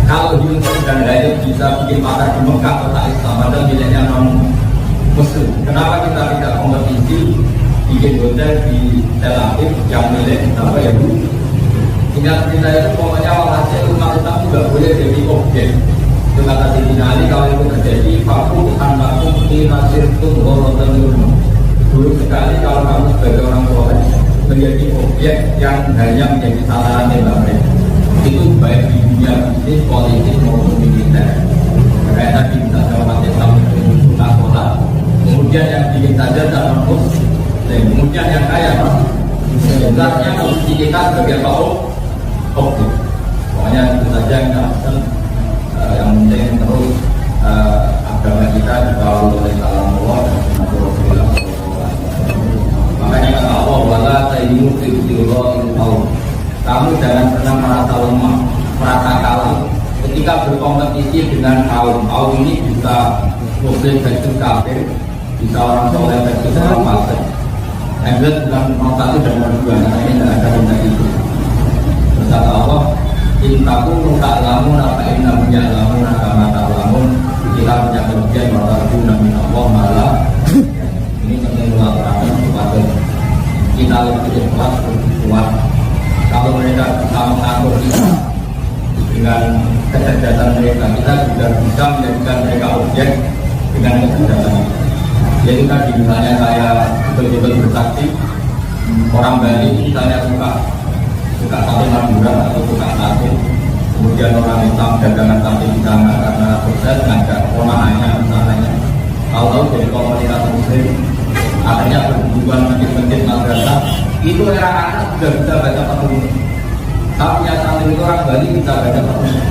Kalau Hilton dan Hyatt bisa bikin pasar di Mekah kota Islam, padahal miliknya non Muslim, kenapa kita tidak kompetisi bikin hotel di Tel Aviv yang milik apa ya Bu? Ingat kita itu pokoknya walhasil umat Islam juga boleh jadi objek. Itu kata Sayyidina Ali, kalau itu terjadi Fakut anlakum inasirtum ghorodon rumah. Buruk sekali kalau kamu sebagai orang soleh menjadi objek yang hanya menjadi sasaran tembak mereka. Itu baik di dunia bisnis, politik maupun militer. Kayak tadi misalnya umat Islam itu suka sholat, kemudian yang bikin saja tak lembut Kemudian yang kaya Pak, sebenarnya posisi kita sebagai apa? Objek. Pokoknya itu saja yang penting terus agama kita dikawal oleh kalam Allah dan sunnah Rasulullah. Makanya kata Allah, wala ta'imu fi ibtigha'il qaum. Kamu jangan pernah merasa lemah, merasa kalah ketika berkompetisi dengan kaum. Kaum ini bisa muslim versus kafir, bisa orang soleh versus orang fasik. Enggak bukan nomor 1 dan nomor 2, karena ini tidak ada benda itu. Kata Allah, intaku tak lamun apa inna punya lamun agama tak lamun kita punya kelebihan warga nabi Allah malah ini penting melakukan sesuatu kita lebih ikhlas lebih kuat. Kalau mereka bisa mengatur kita dengan kecerdasan mereka, kita juga bisa menjadikan mereka objek dengan kecerdasan itu. Jadi tadi misalnya saya betul-betul bersaksi orang Bali misalnya suka sate Madura atau suka sate, kemudian orang Islam dagangan sate di sana karena sukses ngajak ponakannya misalnya kalau dari komunitas muslim akhirnya berhubungan masjid-masjid madrasah itu era anak sudah bisa baca Fatihah. Tapi yang saat itu orang Bali bisa baca Fatihah.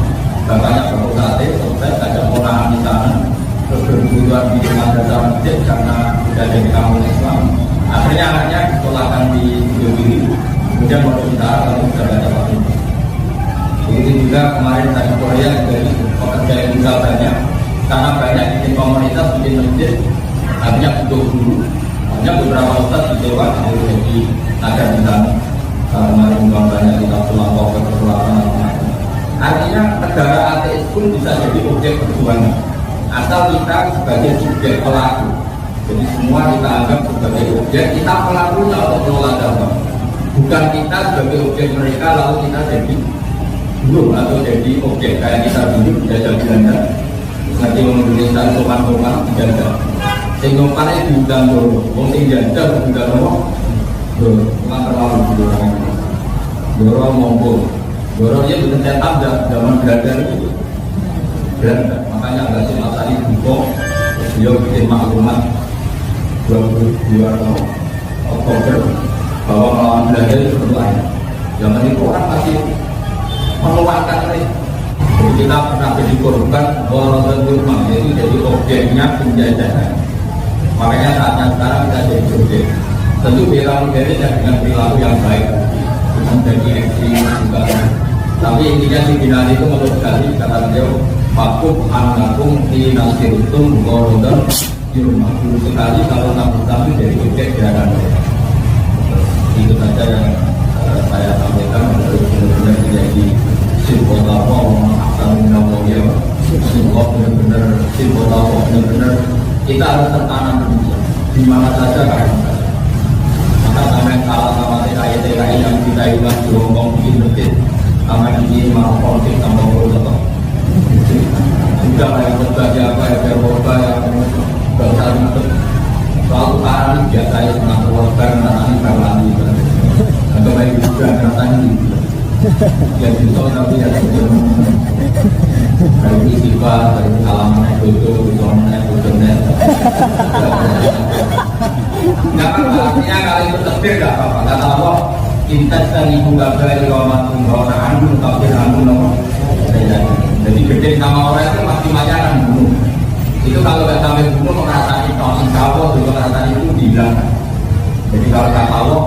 Bapaknya baru sate sukses ngajak ponakan di sana berhubungan di madrasah masjid karena sudah jadi kaum Islam. Akhirnya anaknya disekolahkan di Yogyakarta. Kemudian baru kita kalau bisa baca Fatihah. Begitu juga kemarin dari Korea dari pekerja yang bisa banyak karena banyak bikin komunitas, bikin masjid, akhirnya butuh guru. Hanya beberapa ustaz disewa jadi agar bisa kemarin banyak kita pulang ke kesulatan. Artinya negara ateis pun bisa jadi objek perjuangan asal kita sebagai subjek pelaku. Jadi semua kita anggap sebagai objek, kita pelakunya untuk mengelola dakwah. Bukan kita sebagai objek mereka lalu kita jadi guru atau jadi objek kayak kita dulu jajah Belanda nanti Indonesia sopan-sopan dijajah sehingga parah diundang dulu sing jajah diundang dulu bukan terlalu dorong monggo dorongnya bukan cetak zaman Belanda itu Belanda makanya agak sih tadi buku beliau bikin maklumat 22 Oktober bahwa melawan Belanda itu seperti zaman itu orang masih mengeluarkan mereka. Jadi kita pernah jadi korban orang rumah, jadi objeknya penjajahan. Makanya saatnya sekarang kita jadi objek. Tentu bela negara dengan perilaku yang baik, bukan jadi ekstrim juga. Tapi intinya si binari itu menurut sekali kata beliau, Fakub anakum di nasiritum korodon di rumah. Dulu sekali kalau tamu jadi objek gerakan mereka. Itu saja yang saya sampaikan benar-benar menjadi simbol Allah asal minallah simbol benar-benar simbol Allah benar-benar kita harus tertanam di mana saja kan maka sampai salah sama TKI yang kita ulang di Hongkong bikin masjid sama di malah konflik sama Eropa juga kayak berbagai apa ya Eropa yang bangsa itu selalu parah biasa ya tengah keluarga nanti berlari atau baik juga rasanya ya bisa tapi ya dari ini sifat dari alaman itu soalnya bukannya nggak apa artinya kali itu tafsir nggak apa kata Allah intas dan ibu gagal romatun romaan tafsir antum jadi gede sama orang itu pasti macaran bunuh itu kalau nggak sampai bunuh merasani insya Allah juga merasani itu dihilangkan jadi kalau kata Allah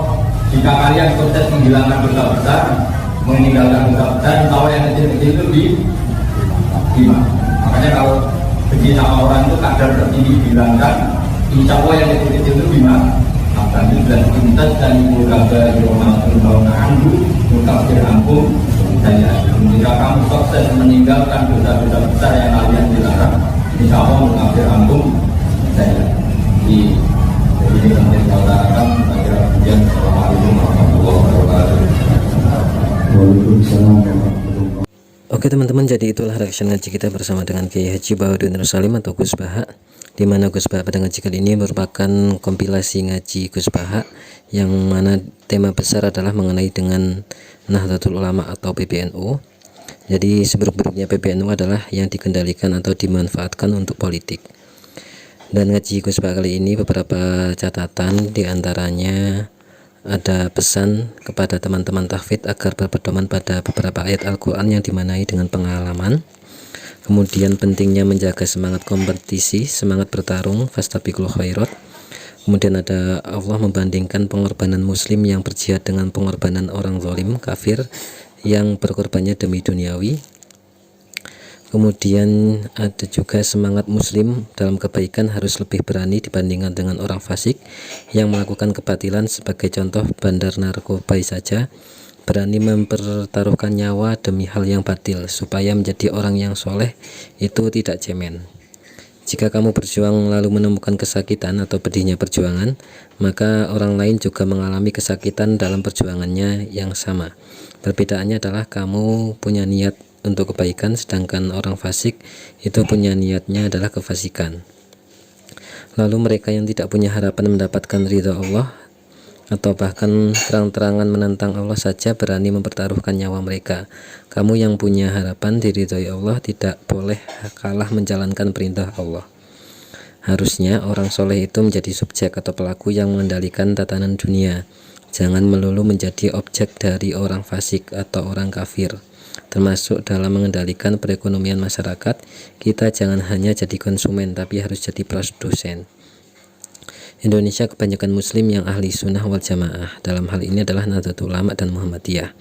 jika kalian sukses menghilangkan dosa besar, meninggalkan dosa besar, tahu yang kecil-kecil itu gimana? Makanya kalau benci sama orang itu kadar tertinggi dihilangkan, insya Allah yang kecil-kecil itu gimana? Akan dan intas dan ibu kabar yomatul baunaandu, mutafsir ampun, saya. Jika kamu sukses meninggalkan dosa-dosa besar yang kalian dilarang, insya Allah mutafsir ampun, saya. Jadi ini penting kita utarakan. Kemudian Assalamualaikum warahmatullahi wabarakatuh. Waalaikumsalam warahmatullahi. Oke teman-teman, jadi itulah reaction ngaji kita bersama dengan Kiai Haji Baharudin Salim atau Gus Baha, di mana Gus Baha pada ngaji kali ini merupakan kompilasi ngaji Gus Baha yang mana tema besar adalah mengenai dengan Nahdlatul Ulama atau PBNU. Jadi seburuk-buruknya PBNU adalah yang dikendalikan atau dimanfaatkan untuk politik. Dan ngaji Gus Bah kali ini beberapa catatan, diantaranya ada pesan kepada teman-teman tahfidz agar berpedoman pada beberapa ayat Al-Quran yang dimanai dengan pengalaman. Kemudian pentingnya menjaga semangat kompetisi, semangat bertarung, fastabiqul khairat. Kemudian ada Allah membandingkan pengorbanan muslim yang berjihad dengan pengorbanan orang zalim kafir yang berkorbannya demi duniawi. Kemudian ada juga semangat muslim dalam kebaikan harus lebih berani dibandingkan dengan orang fasik yang melakukan kebatilan. Sebagai contoh, bandar narkoba saja berani mempertaruhkan nyawa demi hal yang batil supaya menjadi orang yang soleh itu tidak cemen. Jika kamu berjuang lalu menemukan kesakitan atau pedihnya perjuangan, maka orang lain juga mengalami kesakitan dalam perjuangannya yang sama. Perbedaannya adalah kamu punya niat untuk kebaikan, sedangkan orang fasik itu punya niatnya adalah kefasikan. Lalu mereka yang tidak punya harapan mendapatkan ridha Allah atau bahkan terang-terangan menentang Allah saja berani mempertaruhkan nyawa mereka. Kamu yang punya harapan diridhoi Allah tidak boleh kalah menjalankan perintah Allah. Harusnya orang soleh itu menjadi subjek atau pelaku yang mengendalikan tatanan dunia, jangan melulu menjadi objek dari orang fasik atau orang kafir. Termasuk dalam mengendalikan perekonomian masyarakat, kita jangan hanya jadi konsumen tapi harus jadi produsen. Indonesia kebanyakan muslim yang ahli sunnah wal jamaah, dalam hal ini adalah Nahdlatul Ulama dan Muhammadiyah.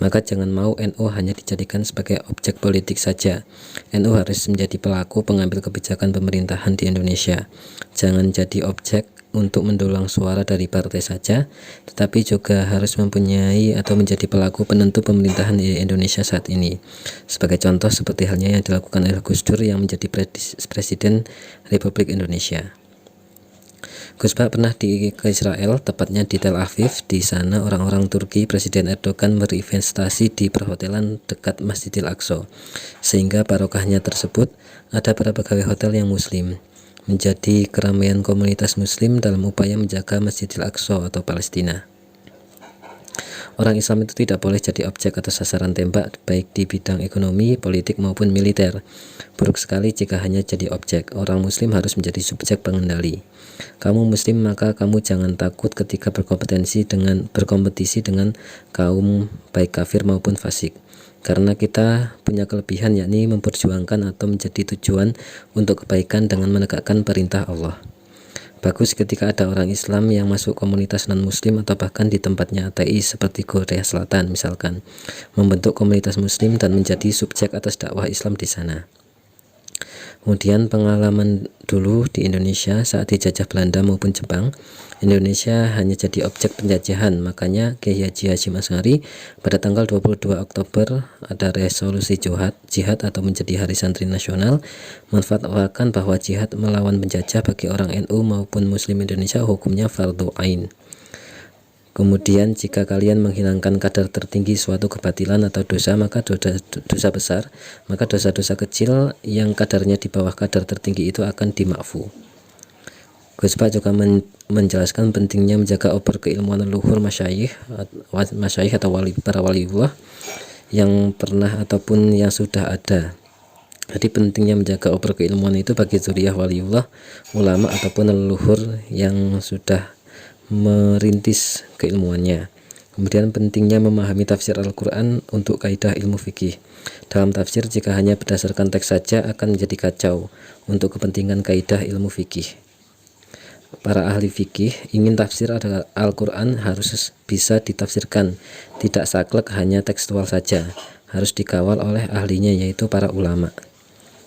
Maka jangan mau NU hanya dijadikan sebagai objek politik saja. NU harus menjadi pelaku pengambil kebijakan pemerintahan di Indonesia. Jangan jadi objek untuk mendulang suara dari partai saja, tetapi juga harus mempunyai atau menjadi pelaku penentu pemerintahan di Indonesia saat ini. Sebagai contoh seperti halnya yang dilakukan oleh Gus Dur yang menjadi Presiden Republik Indonesia. Gus Bah pernah ke Israel, tepatnya di Tel Aviv. Di sana orang-orang Turki Presiden Erdogan berinvestasi di perhotelan dekat Masjidil Aqsa, sehingga barokahnya tersebut ada para pegawai hotel yang muslim, menjadi keramaian komunitas muslim dalam upaya menjaga Masjidil Aqsa atau Palestina. Orang Islam itu tidak boleh jadi objek atau sasaran tembak baik di bidang ekonomi, politik maupun militer. Buruk sekali jika hanya jadi objek. Orang muslim harus menjadi subjek pengendali. Kamu muslim maka kamu jangan takut ketika berkompetisi dengan kaum baik kafir maupun fasik. Karena kita punya kelebihan, yakni memperjuangkan atau menjadi tujuan untuk kebaikan dengan menegakkan perintah Allah. Bagus ketika ada orang Islam yang masuk komunitas non-muslim atau bahkan di tempatnya ateis seperti Korea Selatan misalkan, membentuk komunitas muslim dan menjadi subjek atas dakwah Islam di sana. Kemudian pengalaman dulu di Indonesia saat dijajah Belanda maupun Jepang, Indonesia hanya jadi objek penjajahan. Makanya Kiai Haji Hasyim Asy'ari pada tanggal 22 Oktober ada resolusi jihad atau menjadi Hari Santri Nasional, menfatwakan bahwa jihad melawan penjajah bagi orang NU maupun Muslim Indonesia hukumnya fardhu ain. Kemudian jika kalian menghilangkan kadar tertinggi suatu kebatilan atau dosa, maka dosa besar, maka dosa-dosa kecil yang kadarnya di bawah kadar tertinggi itu akan dimakfu. Gus Bah juga menjelaskan pentingnya menjaga obor keilmuan leluhur masyayikh atau para waliullah yang pernah ataupun yang sudah ada. Jadi pentingnya menjaga obor keilmuan itu bagi zuriyah waliullah, ulama ataupun leluhur yang sudah merintis keilmuannya. Kemudian pentingnya memahami tafsir Al-Quran untuk kaidah ilmu fikih. Dalam tafsir jika hanya berdasarkan teks saja akan menjadi kacau untuk kepentingan kaidah ilmu fikih. Para ahli fikih ingin tafsir Al-Quran harus bisa ditafsirkan, tidak saklek hanya tekstual saja, harus dikawal oleh ahlinya yaitu para ulama.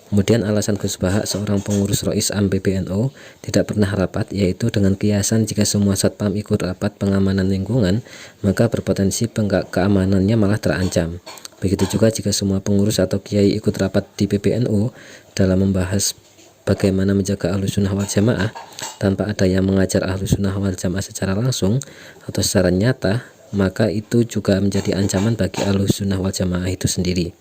Kemudian alasan Gus Bah, seorang pengurus Rois Am PBNU, tidak pernah rapat, yaitu dengan kiasan jika semua satpam ikut rapat pengamanan lingkungan, maka berpotensi keamanannya malah terancam. Begitu juga jika semua pengurus atau kiai ikut rapat di PBNU dalam membahas bagaimana menjaga Ahlus Sunnah wal Jamaah tanpa ada yang mengajar Ahlus Sunnah wal Jamaah secara langsung atau secara nyata, maka itu juga menjadi ancaman bagi Ahlus Sunnah wal Jamaah itu sendiri.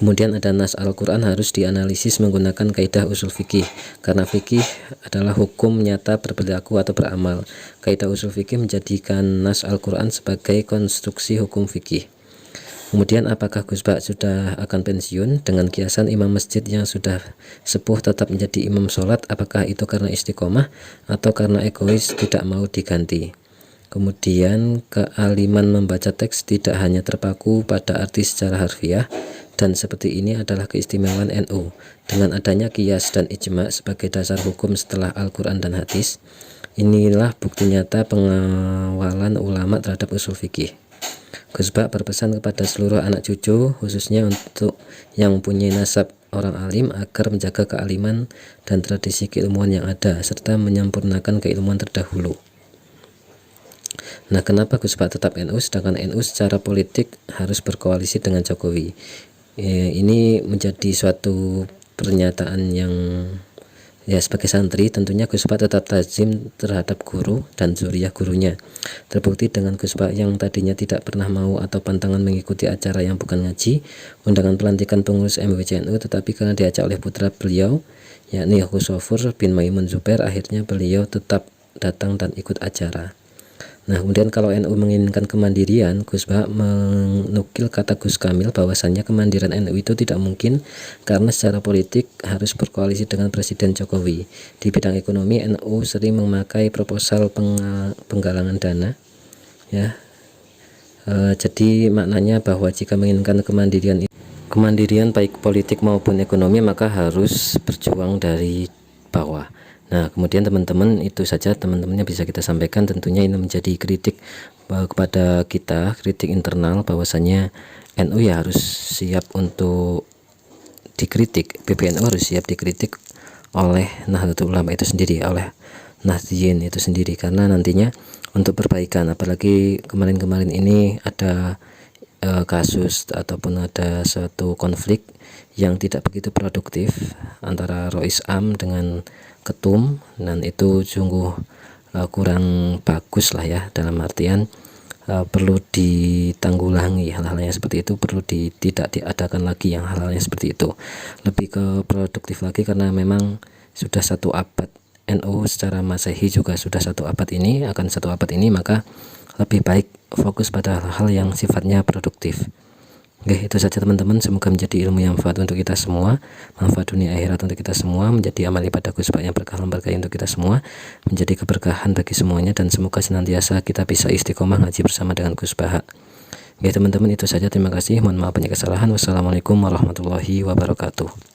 Kemudian ada nas Al-Quran harus dianalisis menggunakan kaidah usul fikih, karena fikih adalah hukum nyata berperilaku atau beramal. Kaidah usul fikih menjadikan nas Al-Quran sebagai konstruksi hukum fikih. Kemudian apakah Gus Bah sudah akan pensiun? Dengan kiasan imam masjid yang sudah sepuh tetap menjadi imam sholat, apakah itu karena istiqomah atau karena egois tidak mau diganti? Kemudian kealiman membaca teks tidak hanya terpaku pada arti secara harfiah, dan seperti ini adalah keistimewaan NU. Dengan adanya qiyas dan ijma sebagai dasar hukum setelah Al-Quran dan hadis, inilah bukti nyata pengawalan ulama terhadap usul fikih. Gus Bah berpesan kepada seluruh anak cucu, khususnya untuk yang mempunyai nasab orang alim, agar menjaga kealiman dan tradisi keilmuan yang ada, serta menyempurnakan keilmuan terdahulu. Nah, kenapa Gus Bah tetap NU sedangkan NU secara politik harus berkoalisi dengan Jokowi? Ini menjadi suatu pernyataan yang sebagai santri tentunya Gus Bah tetap lazim terhadap guru dan zuriyah gurunya. Terbukti dengan Gus Bah yang tadinya tidak pernah mau atau pantangan mengikuti acara yang bukan ngaji, undangan pelantikan pengurus MWCNU, tetapi karena diajak oleh putra beliau yakni Khusofur bin Maimun Zubair, akhirnya beliau tetap datang dan ikut acara. Nah, kemudian kalau NU menginginkan kemandirian, Gus Bah menukil kata Gus Kamil bahwasannya kemandirian NU itu tidak mungkin karena secara politik harus berkoalisi dengan Presiden Jokowi. Di bidang ekonomi, NU sering memakai proposal penggalangan dana, ya. Jadi maknanya bahwa jika menginginkan kemandirian baik politik maupun ekonomi, maka harus berjuang dari bawah. Nah, kemudian teman-teman, itu saja teman-temannya bisa kita sampaikan. Tentunya ini menjadi kritik kepada kita, kritik internal, bahwasannya NU ya harus siap untuk dikritik, PBNU harus siap dikritik oleh Nahdlatul Ulama itu sendiri, oleh Nahdliyin itu sendiri, karena nantinya untuk perbaikan, apalagi kemarin-kemarin ini ada kasus ataupun ada suatu konflik yang tidak begitu produktif antara Rois Am dengan Ketum, dan itu sungguh kurang bagus lah ya, dalam artian perlu ditanggulangi hal-hal yang seperti itu, perlu tidak diadakan lagi yang hal-hal yang seperti itu, lebih ke produktif lagi, karena memang sudah 1 abad NU secara Masehi juga sudah 1 abad ini, akan 1 abad ini, maka lebih baik fokus pada hal-hal yang sifatnya produktif. Oke, itu saja teman-teman, semoga menjadi ilmu yang manfaat untuk kita semua, manfaat dunia akhirat untuk kita semua, menjadi amal ibadah Gus Bah yang berkah memberkahi untuk kita semua, menjadi keberkahan bagi semuanya, dan semoga senantiasa kita bisa istiqomah ngaji bersama dengan Gus Bah. Oke teman-teman, itu saja, terima kasih, mohon maaf banyak kesalahan. Wassalamualaikum warahmatullahi wabarakatuh.